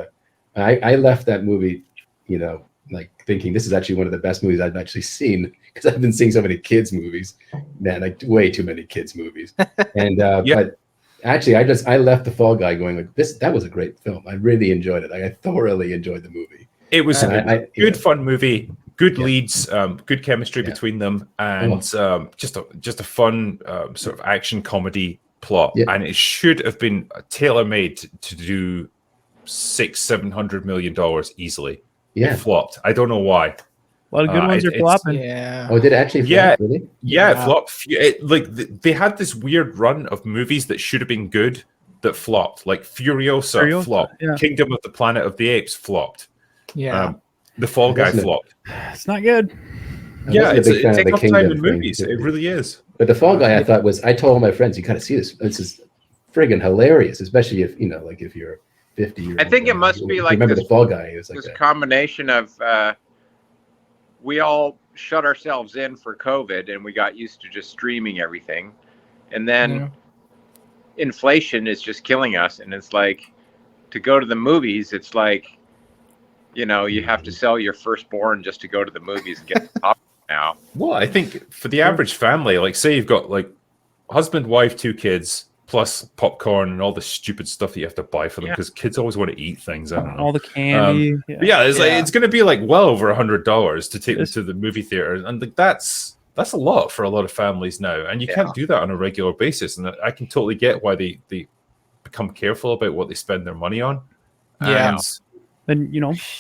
I left that movie, like thinking this is actually one of the best movies I've actually seen, because I've been seeing so many kids movies, man, like way too many kids movies. And but actually, I left the Fall Guy going like that was a great film. I really enjoyed it. I thoroughly enjoyed the movie. It was a good, fun movie. Good leads, good chemistry between them, and just a fun sort of action comedy plot, and it should have been tailor-made to do $600-700 million easily. It flopped. I don't know why. A lot of good ones are flopping. Yeah. Oh, did it actually flop? Really? Yeah, it flopped. They had this weird run of movies that should have been good that flopped. Like Furiosa flopped. Yeah. Kingdom of the Planet of the Apes flopped. Yeah. The Fall Guy flopped. It's not good. Yeah, it's a tough time in movies. It really is. But the Fall Guy, I thought I told all my friends, you got to see this. This is friggin' hilarious, especially if if you're 50 years old. I think it must be like remember the Fall Guy. It was like this combination of we all shut ourselves in for COVID and we got used to just streaming everything, and then inflation is just killing us. And it's like to go to the movies, it's like you have to sell your firstborn just to go to the movies and get the popcorn now. Well, I think for the average family, like say you've got like husband, wife, 2 kids, plus popcorn and all the stupid stuff that you have to buy for them, because kids always want to eat things. I don't know. All the candy. It's going to be like well over $100 to take them to the movie theater, and like that's a lot for a lot of families now, and you can't do that on a regular basis. And I can totally get why they become careful about what they spend their money on. And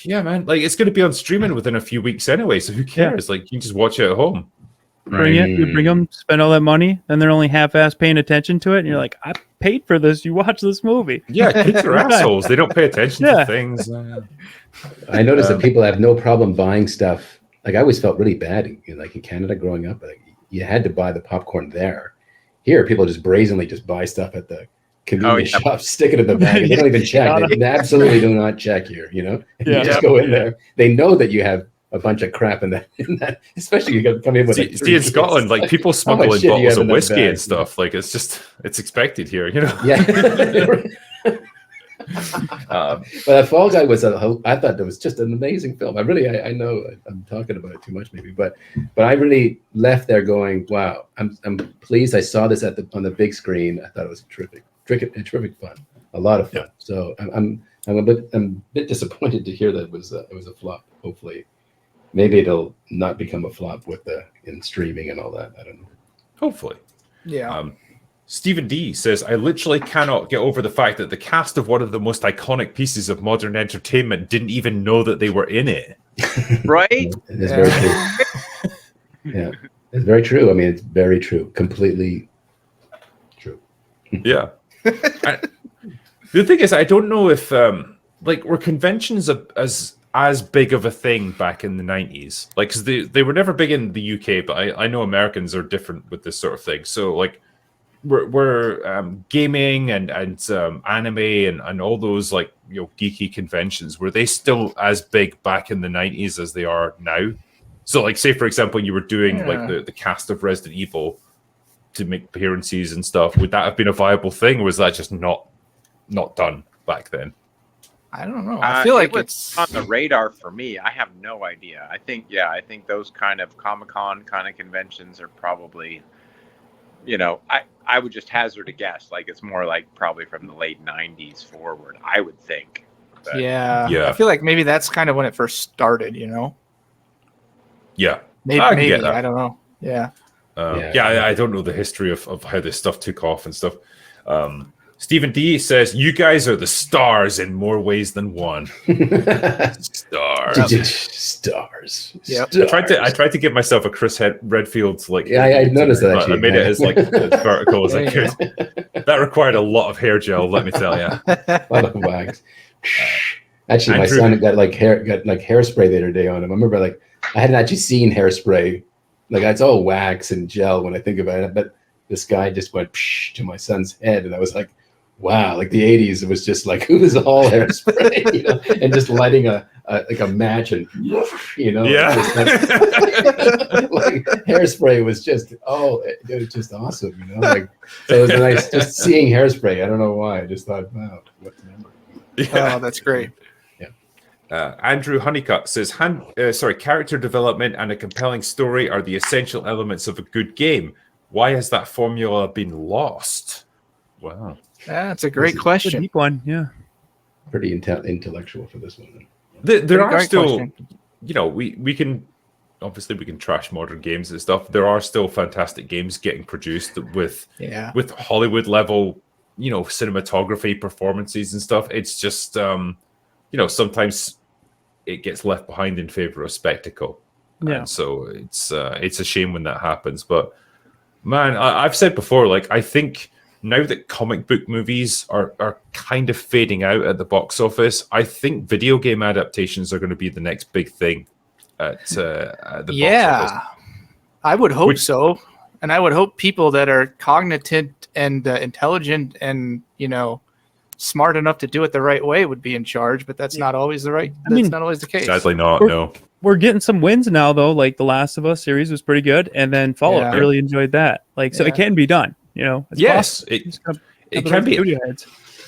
yeah, man, like it's going to be on streaming within a few weeks anyway, so who cares? Like you can just watch it at home. You bring them, spend all that money, then they're only half-ass paying attention to it, and you're like, I paid for this. You watch this movie. Yeah, kids are assholes. They don't pay attention to things. I noticed that people have no problem buying stuff. Like I always felt really bad, in Canada growing up. Like you had to buy the popcorn there. Here, people just brazenly just buy stuff at the convenience shop, stick it in the bag. They don't even check. They absolutely do not check here. You just go in there. They know that you have a bunch of crap in that, especially you got to come in with in Scotland, like people smuggle in bottles of whiskey and stuff. Like it's expected here, Yeah. But Fall Guy was I thought that was just an amazing film. I know I'm talking about it too much maybe, but I really left there going, wow, I'm pleased I saw this on the big screen. I thought it was terrific fun, a lot of fun. So I'm I'm a bit disappointed to hear that it was a flop. Hopefully, maybe it'll not become a flop with in streaming and all that. I don't know. Hopefully. Yeah. Stephen D says, I literally cannot get over the fact that the cast of one of the most iconic pieces of modern entertainment didn't even know that they were in it. Right? It is very true. Yeah, it's very true. I mean, it's very true. Completely true. Yeah. The thing is, I don't know if were conventions as big of a thing back in the 90s? Like, because they were never big in the UK, but I know Americans are different with this sort of thing. So, like, we're gaming and anime and all those, like, you know, geeky conventions, were they still as big back in the 90s as they are now? So, like, say, for example, you were doing, like, the cast of Resident Evil to make appearances and stuff. Would that have been a viable thing, or was that just not done back then? I don't know. I feel like it's on the radar for me. I have no idea. I think those kind of Comic-Con kind of conventions are probably, you know, I would just hazard a guess. Like, it's more like probably from the late 90s forward, I would think. But, yeah. I feel like maybe that's kind of when it first started, you know? Yeah. Maybe I don't know. Yeah. I don't know the history of how this stuff took off and stuff. Stephen D says, you guys are the stars in more ways than one. Stars. Yep. I tried to give myself a Chris Redfield, like, I noticed that actually. I made it as like as vertical as I could. That required a lot of hair gel, let me tell you. A lot of wax. Actually, Andrew, my son got hairspray the other day on him. I remember, like, I hadn't actually seen hairspray. Like, it's all wax and gel when I think about it, but this guy just went to my son's head, and I was like, wow, like the 80s, it was just like, who is all hairspray, you know, and just lighting a match and, you know, like hairspray was just, it was just awesome, you know, like, so it was nice just seeing hairspray. I don't know why. I just thought, wow, what memory. Oh, that's great. Andrew Honeycutt says, character development and a compelling story are the essential elements of a good game. Why has that formula been lost? Wow. That's a great question. A deep one, yeah. Pretty intellectual for this one. There are still, question. You know, we can trash modern games and stuff. There are still fantastic games getting produced with Hollywood level, you know, cinematography, performances and stuff. It's just, you know, sometimes it gets left behind in favor of spectacle. Yeah. And so it's a shame when that happens. But man, I've said before, like, I think now that comic book movies are kind of fading out at the box office, I think video game adaptations are going to be the next big thing at the box office. I would hope so. And I would hope people that are cognitive and intelligent and, you know, smart enough to do it the right way would be in charge, but that's not always not always the case. Sadly not, no. We're getting some wins now, though. Like, the Last of Us series was pretty good, and then Fallout, I really enjoyed that. Like, so it can be done, you know? Yes, it can be.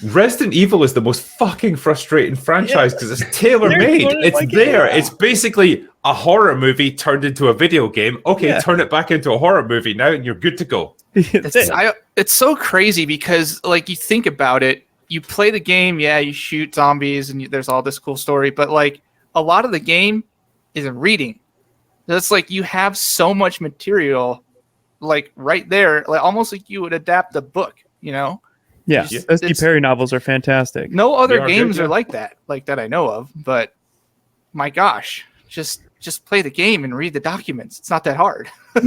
Resident Evil is the most fucking frustrating franchise because it's tailor-made. It's there. It's basically a horror movie turned into a video game. Okay, turn it back into a horror movie now, and you're good to go. It's so crazy because, like, you think about it, you play the game, you shoot zombies, and there's all this cool story, but, like, a lot of the game isn't reading. It's like you have so much material, like, right there, like almost like you would adapt a book, you know? Yeah, S.D. Perry novels are fantastic. No other games are like that I know of, but my gosh, just play the game and read the documents. It's not that hard. I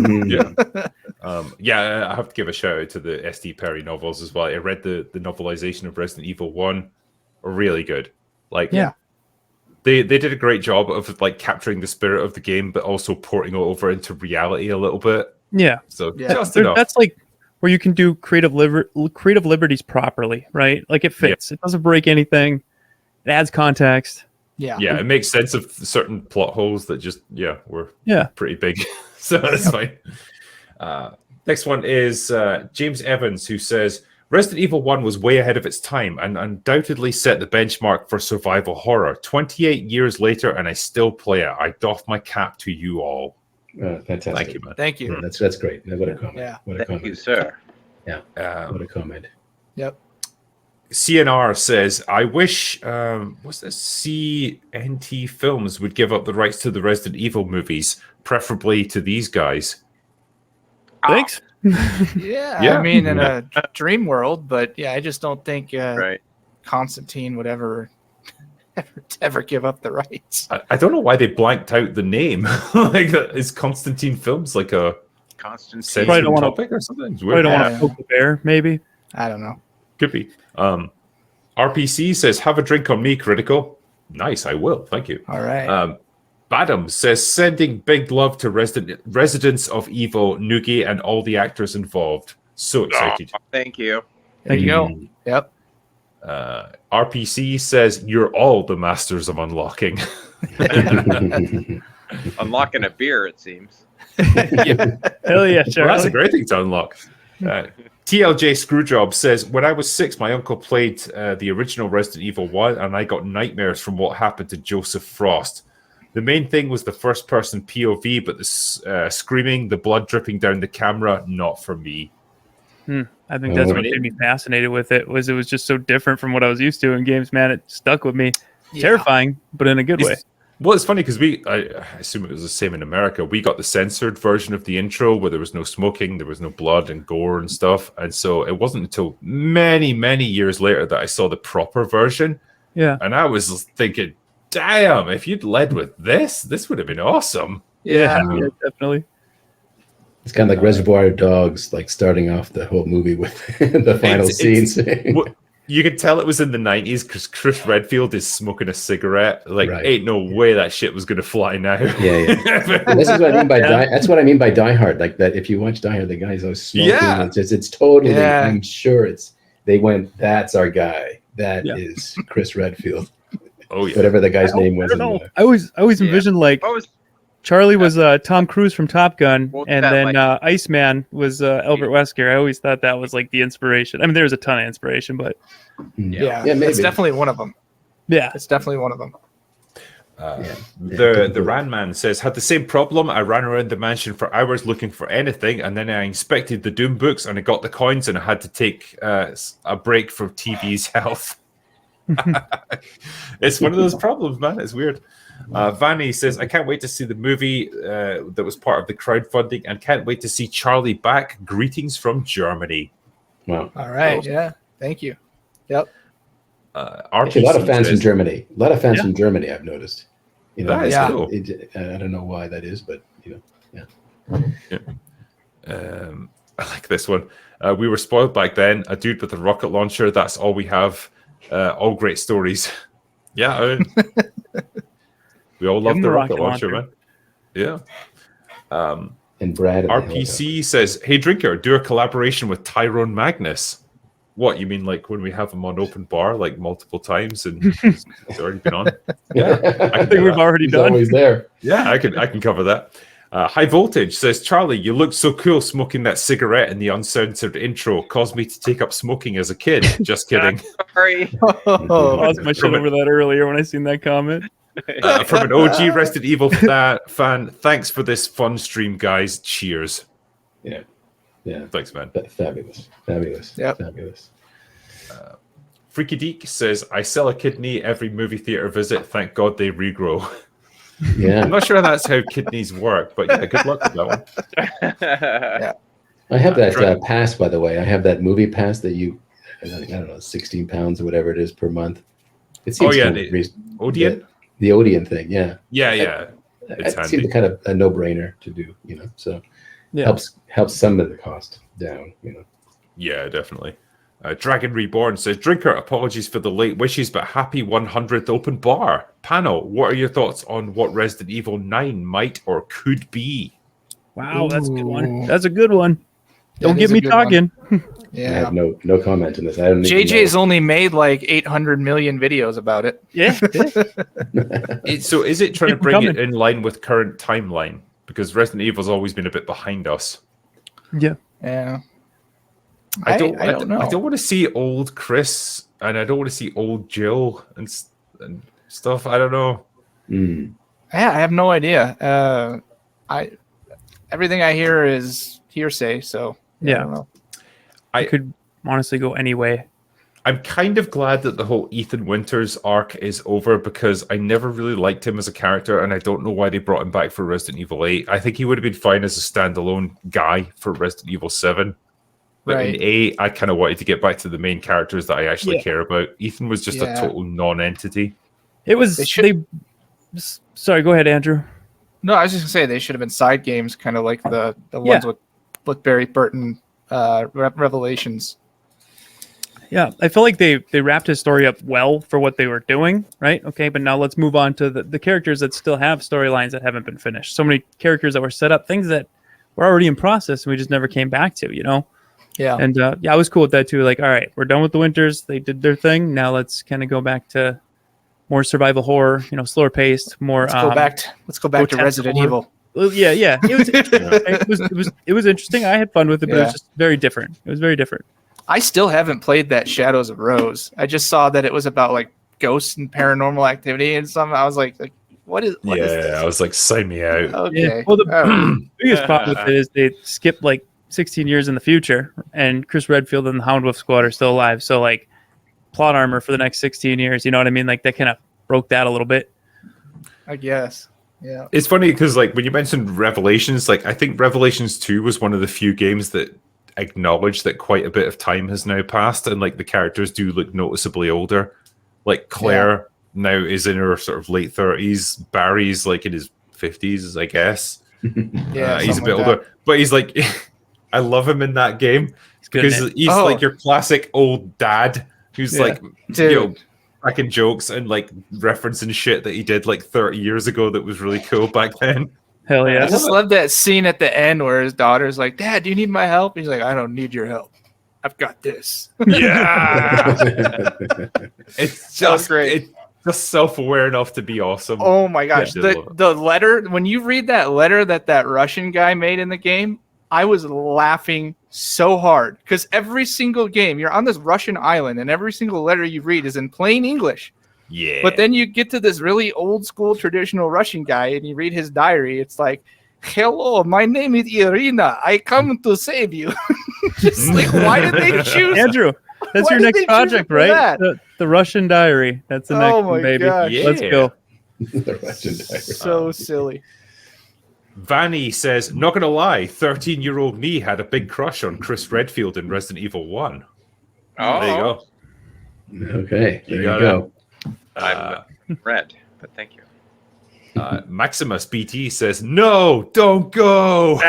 have to give a shout out to the S.D. Perry novels as well. I read the novelization of Resident Evil 1, really good. Like, They did a great job of, like, capturing the spirit of the game, but also porting it over into reality a little bit. Yeah. So just enough. That's like where you can do creative liberties properly, right? Like, it fits. It doesn't break anything. It adds context. Yeah, it makes sense of certain plot holes that just were pretty big. So that's fine. Next one is James Evans, who says, Resident Evil 1 was way ahead of its time and undoubtedly set the benchmark for survival horror. 28 years later, and I still play it. I doff my cap to you all. Fantastic. Thank you, man. Thank you. That's great. What a comment. Thank you, sir. Yeah. What a comment. Yep. CNR says, I wish, what's this? CNT Films would give up the rights to the Resident Evil movies, preferably to these guys. Thanks. Yeah, I mean, in a dream world, but yeah, I just don't think Right. Constantine would ever give up the rights. I don't know why they blanked out the name. Like, is Constantine Films like a Constantine. sensitive don't wanna- topic or something? It's I weird. don't want Yeah. to poke the bear, maybe. I don't know. Could be. RPC says, have a drink on me, Critical. Nice, I will. Thank you. All right. Badam says, sending big love to Residents of Evil, Noogie, and all the actors involved. So excited. Oh, thank you. There you go. Yep. RPC says, you're all the masters of unlocking. Unlocking a beer, it seems. Hell yeah, Charlie. Well, that's a great thing to unlock. TLJ Screwjob says, when I was 6, my uncle played the original Resident Evil 1, and I got nightmares from what happened to Joseph Frost. The main thing was the first-person POV, but the screaming, the blood dripping down the camera, not for me. I think that's what made me fascinated with it. Was just so different from what I was used to in games. Man, it stuck with me. Yeah. Terrifying, but in a good way. Well, it's funny because I assume it was the same in America. We got the censored version of the intro where there was no smoking, there was no blood and gore and stuff. And so it wasn't until many, many years later that I saw the proper version. Yeah. And I was thinking, damn, if you'd led with this would have been awesome. Yeah, definitely. It's kind of like Reservoir Dogs, like starting off the whole movie with the final scenes. You could tell it was in the 90s because Chris Redfield is smoking a cigarette. Like, Right. ain't no way that shit was going to fly now. Yeah. This is what I mean by that's what I mean by Die Hard. Like that, if you watch Die Hard, the guy's always smoking. Yeah. It's totally. Yeah. I'm sure they went. That's our guy. That is Chris Redfield. Oh, yeah. Whatever the guy's name was. I don't know. I always envisioned like What was Charlie was Tom Cruise from Top Gun, What's and that then like? Iceman was Albert Wesker. I always thought that was like the inspiration. I mean, there was a ton of inspiration, but Yeah. maybe. It's definitely one of them. yeah, It's definitely one of them. The Ran Man says, had the same problem. I ran around the mansion for hours looking for anything, and then I inspected the Doom books, and I got the coins, and I had to take a break for TV's health. It's one of those problems, man. It's weird. Vanny says, I can't wait to see the movie that was part of the crowdfunding, and can't wait to see Charlie back. Greetings from Germany. Wow. All right. Yeah. Thank you. Yep. Actually, a lot of fans from says, Germany. A lot of fans from Germany, I've noticed. You know, That is Yeah. cool. I don't know why that is, but you know, I like this one. We were spoiled back then. A dude with a rocket launcher. That's all we have. All great stories. Yeah. We all love him the the rocket rocket launcher, launcher. man. Yeah. and Brad. and RPC says, hey, Drinker, do a collaboration with Tyrone Magnus. What, you mean like when we have him on open bar like multiple times and he's already been on? Yeah, I think we've already He's done. always there. Yeah, I can cover that. High Voltage says, Charlie, you look so cool smoking that cigarette in the uncensored intro. Caused me to take up smoking as a kid. Just kidding. sorry? I lost my shit over that earlier when I seen that comment. From an OG Resident Evil fan, thanks for this fun stream, guys. Cheers. Yeah. Thanks, man. Fabulous. Yep. Fabulous. Freaky Deek says, I sell a kidney every movie theater visit. Thank God they regrow. Yeah. I'm not sure that's how kidneys work, but yeah, good luck with that one. I have that pass, by the way. I have that movie pass that I don't know, 16 pounds or whatever it is per month. It seems Odeon? The Odeon thing, yeah. Yeah. It's It seems handy. kind of a no-brainer to do, so helps some of the cost down, Yeah, definitely. Dragon Reborn says, Drinker, apologies for the late wishes, but happy 100th open bar. Panel, what are your thoughts on what Resident Evil 9 might or could be? Wow, that's a good one. Ooh. That's a good one. Don't That get is a me good one. talking. I Yeah. have no comment on this. I don't even JJ's only made like 800 million videos about it. Yeah. So is it trying to Keep bring it coming. in line with current timeline? Because Resident Evil's always been a bit behind us. Yeah. Yeah. I don't know. I don't want to see old Chris, and I don't want to see old Jill and stuff. I don't know. Mm. Yeah, I have no idea. Everything I hear is hearsay, so I Yeah. don't know. I could honestly go any way. I'm kind of glad that the whole Ethan Winters arc is over because I never really liked him as a character, and I don't know why they brought him back for Resident Evil 8. I think he would have been fine as a standalone guy for Resident Evil 7. But Right. in 8, I kind of wanted to get back to the main characters that I actually care about. Ethan was just a total non-entity. It was. Sorry, go ahead, Andrew. No, I was just gonna say they should have been side games, kind of like the ones with Barry Burton Revelations. Yeah, I feel like they wrapped his story up well for what they were doing, right? Okay, but now let's move on to the characters that still have storylines that haven't been finished. So many characters that were set up, things that were already in process, and we just never came back to, you know? Yeah. And I was cool with that too. Like, all right, we're done with the Winters. They did their thing. Now let's kind of go back to more survival horror, you know, slower paced, more. Let's go back to Resident Evil. Well, yeah. It was interesting. It was interesting. I had fun with it, but it was just very different. It was very different. I still haven't played that Shadows of Rose. I just saw that it was about like ghosts and paranormal activity and something. I was like what is this? I was like, sign me out. Okay. Yeah. Well, the biggest problem with it is they skipped like 16 years in the future, and Chris Redfield and the Hound Wolf Squad are still alive. So like plot armor for the next 16 years. You know what I mean? Like that kind of broke that a little bit. I guess. Yeah. It's funny because like when you mentioned Revelations, like I think Revelations 2 was one of the few games that acknowledged that quite a bit of time has now passed, and like the characters do look noticeably older. Like Claire now is in her sort of late 30s. Barry's like in his 50s, I guess. He's a bit older, but he's like, I love him in that game because he's like your classic old dad who's like, you know, cracking jokes and like referencing shit that he did like 30 years ago that was really cool back then. Hell yeah. I just love that scene at the end where his daughter's like, Dad, do you need my help? He's like, I don't need your help. I've got this. Yeah. It's just great. It's just self-aware enough to be awesome. Oh my gosh. The letter, when you read that letter that Russian guy made in the game, I was laughing so hard because every single game, you're on this Russian island and every single letter you read is in plain English. Yeah. But then you get to this really old school traditional Russian guy and you read his diary. It's like, hello, my name is Irina. I come to save you. Just like, why did they choose? Andrew, that's your next project, right? The Russian diary. That's the next one, baby. Yeah. Let's go. The Russian diary. So silly. Vanny says, not gonna lie, 13-year-old me had a big crush on Chris Redfield in Resident Evil 1. Oh, There you go. Okay, there you got go. I'm red, but thank you. Maximus BT says, no, don't go.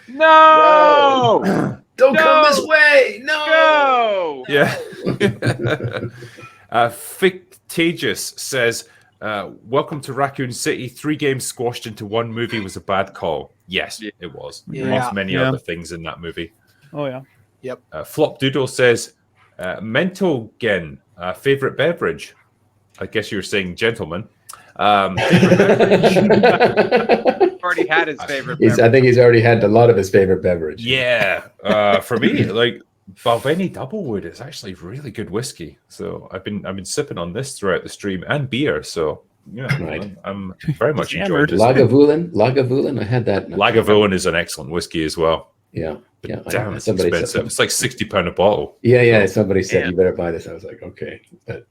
No! Don't come this way. No. No! Yeah. Fictitious says, welcome to Raccoon City. 3 games squashed into 1 movie was a bad call. Yes, it was. Yeah. Amongst many other things in that movie. Oh, yeah. Yep. Flop Doodle says, Mentogen, favorite beverage. I guess you're saying gentleman. Favorite beverage? Already had his favorite. I think he's already had a lot of his favorite beverage. Yeah. For me, like Balvenie Doublewood is actually really good whiskey. So I've been sipping on this throughout the stream and beer. So yeah, Right. I'm very much Hammered. enjoying this. Lagavulin, I had that. Lagavulin is an excellent whiskey as well. Yeah. Yeah. Damn, it's somebody expensive. It's like £60 a bottle. Yeah. Somebody said Man. you better buy this. I was like, okay, but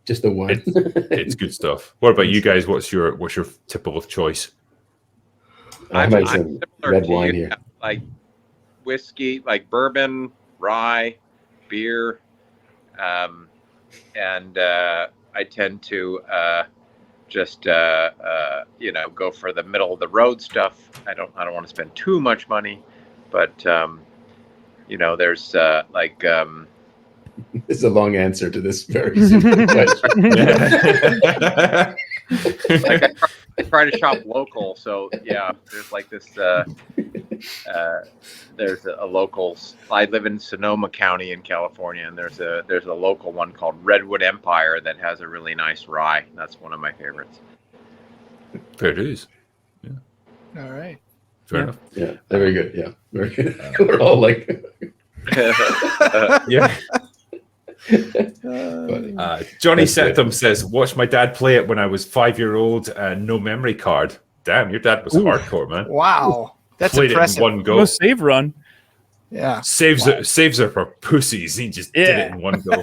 just the one. It's good stuff. What about you guys? What's your typical choice? I I'm might some similar red to wine you, here. like whiskey, like bourbon, rye, beer, and I tend to just go for the middle of the road stuff. I don't want to spend too much money, but there's This is a long answer to this very simple question. like I try to shop local. So yeah, there's like this. There's a local. I live in Sonoma County in California, and there's a local one called Redwood Empire that has a really nice rye. That's one of my favorites. There it is. All right. Fair enough. Yeah, very good. Yeah, very good. We're all like, Yeah. Johnny That's good. Septum says, watch my dad play it when I was 5-year-old, no memory card. Damn, your dad was hardcore, man. Wow. That's Played impressive. it in one go. No save run. Yeah. Saves her for pussies. He just did it in one go.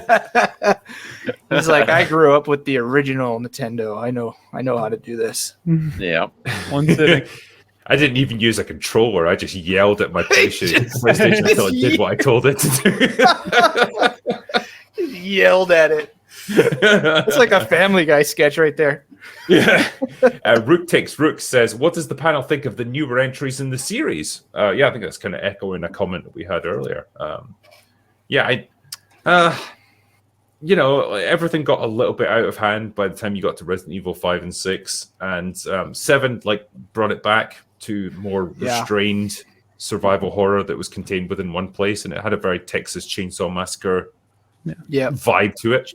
He's like, I grew up with the original Nintendo. I know how to do this. Yeah. One sitting. I didn't even use a controller. I just yelled at my PlayStation until it did what I told it to do. Yelled at it. It's like a Family Guy sketch right there. Yeah. Rook Takes Rook says, what does the panel think of the newer entries in the series? Yeah, I think that's kind of echoing a comment that we had earlier. Everything got a little bit out of hand by the time you got to Resident Evil 5 and 6, and 7 brought it back to more restrained survival horror that was contained within one place, and it had a very Texas Chainsaw Massacre vibe to it.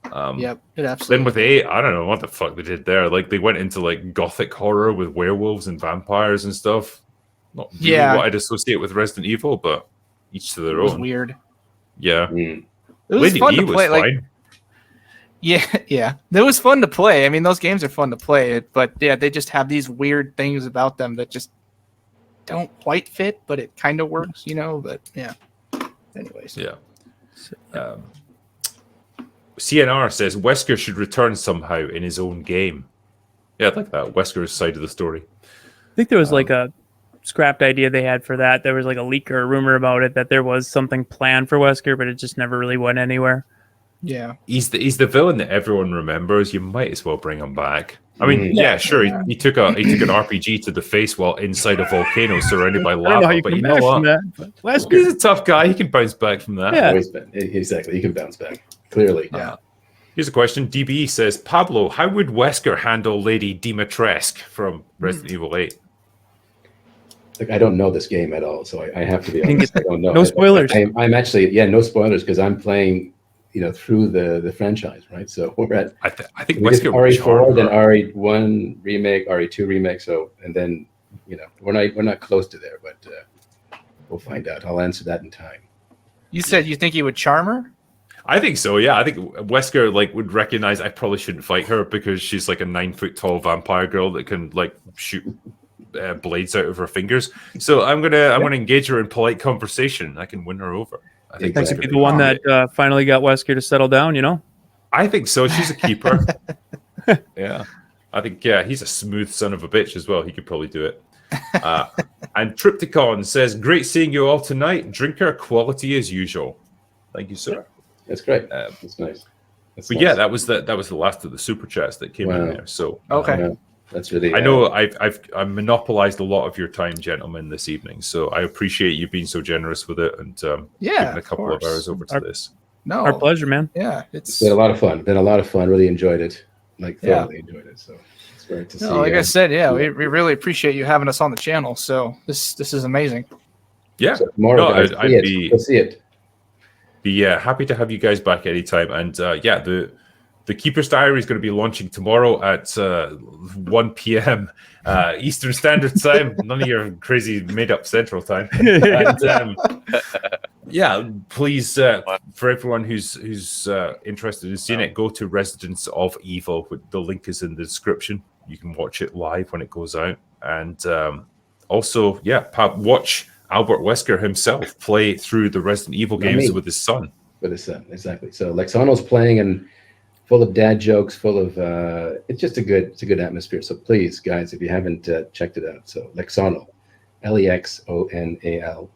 It absolutely. Then with 8, I don't know what the fuck they did there. They went into gothic horror with werewolves and vampires and stuff. Not really what I'd associate with Resident Evil, but each to their It was own. weird. Yeah. It was fun to play. Fine. Yeah. It was fun to play. I mean, those games are fun to play, but yeah, they just have these weird things about them that just don't quite fit, but it kind of works, but yeah. Anyways. Yeah. CNR says Wesker should return somehow in his own game. Yeah, I'd like that. Wesker's side of the story. I think there was a scrapped idea they had for that. There was a leak or a rumor about it that there was something planned for Wesker, but it just never really went anywhere. Yeah. He's the villain that everyone remembers. You might as well bring him back. I mean, sure. He took an RPG to the face while inside a volcano surrounded by lava. But you know what? Wesker, he's a tough guy. He can bounce back from that. Yeah. Exactly. He can bounce back. Clearly. Yeah. Here's a question. DBE says, Pablo, how would Wesker handle Lady Dimitrescu from Resident Evil 8? I don't know this game at all, so I have to be honest. I don't know. No spoilers. I'm actually, no spoilers, because I'm playing, through the franchise, right? So we're at, I think we did Wesker RE4, then RE1 remake, RE2 remake. So, and then, we're not close to there, but we'll find out. I'll answer that in time. You said you think he would charm her? I think so, yeah. I think Wesker would recognize I probably shouldn't fight her because she's a 9-foot tall vampire girl that can shoot blades out of her fingers. So I'm gonna engage her in polite conversation. I can win her over. I think that could be the one that finally got Wesker to settle down. I think so. She's a keeper. Yeah, I think he's a smooth son of a bitch as well. He could probably do it. And Triptychon says, "Great seeing you all tonight. Drinker quality as usual." Thank you, sir. That's great. That's nice. But nice. Yeah, that was the last of the super chats that came in there. So okay. That's really. I know I've monopolized a lot of your time, gentlemen, this evening. So I appreciate you being so generous with it and giving a couple of hours over to this. No, our pleasure, man. Yeah, it's been a lot of fun. Really enjoyed it. Thoroughly enjoyed it. So it's great to see. Like I said, we really appreciate you having us on the channel. So this is amazing. Yeah. So tomorrow, I'd see it. Be happy to have you guys back anytime. And the Keeper's Diary is going to be launching tomorrow at 1 p.m. Eastern Standard Time. None of your crazy made-up Central Time. And, please, for everyone who's interested in seeing it, go to Residence of Evil. The link is in the description. You can watch it live when it goes out. And also, watch Albert Wesker himself play through the Resident Evil games with his son. Exactly. So Lexano's playing and full of dad jokes, full of it's just a good atmosphere. So please, guys, if you haven't checked it out, so Lexano, Lexonal,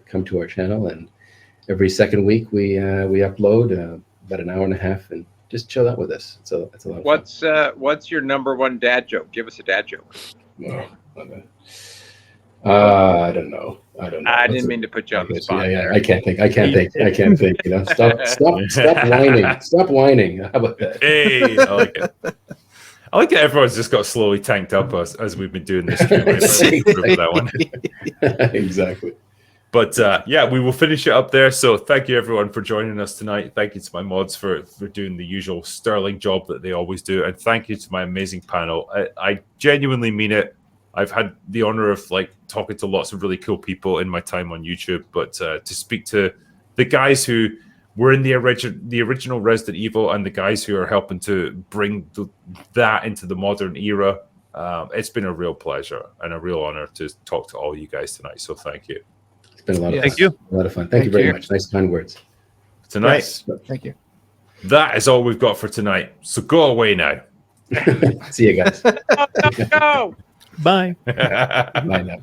come to our channel, and every second week we upload about an hour and a half and just chill out with us. So that's a lot of fun. What's your number one dad joke? Give us a dad joke. I don't know. I didn't mean to put you on the spot. I can't think. Stop whining. Stop whining. How about that? Hey, I like it. I like that everyone's just got slowly tanked up as we've been doing this stream. That one. Exactly. But we will finish it up there. So thank you everyone for joining us tonight. Thank you to my mods for doing the usual sterling job that they always do, and thank you to my amazing panel. I genuinely mean it. I've had the honor of talking to lots of really cool people in my time on YouTube, but to speak to the guys who were in the original Resident Evil and the guys who are helping to bring that into the modern era, it's been a real pleasure and a real honor to talk to all you guys tonight. So thank you. It's been a lot of Thank fun. you. A lot of fun. Thank you Thank very you. much. Nice kind words. Tonight, Yes. Thank you. that is all we've got for tonight. So go away now. See you guys. Go! Bye. Bye now.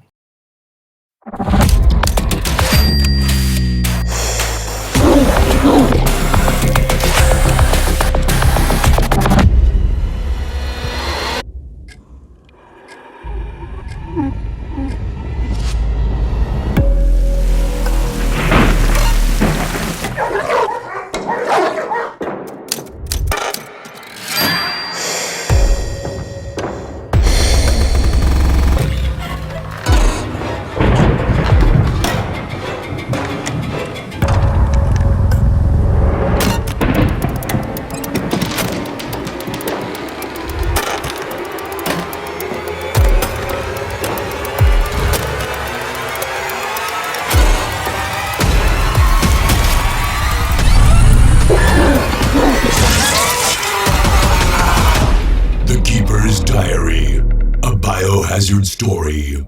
The Keeper's Diary, a biohazard story.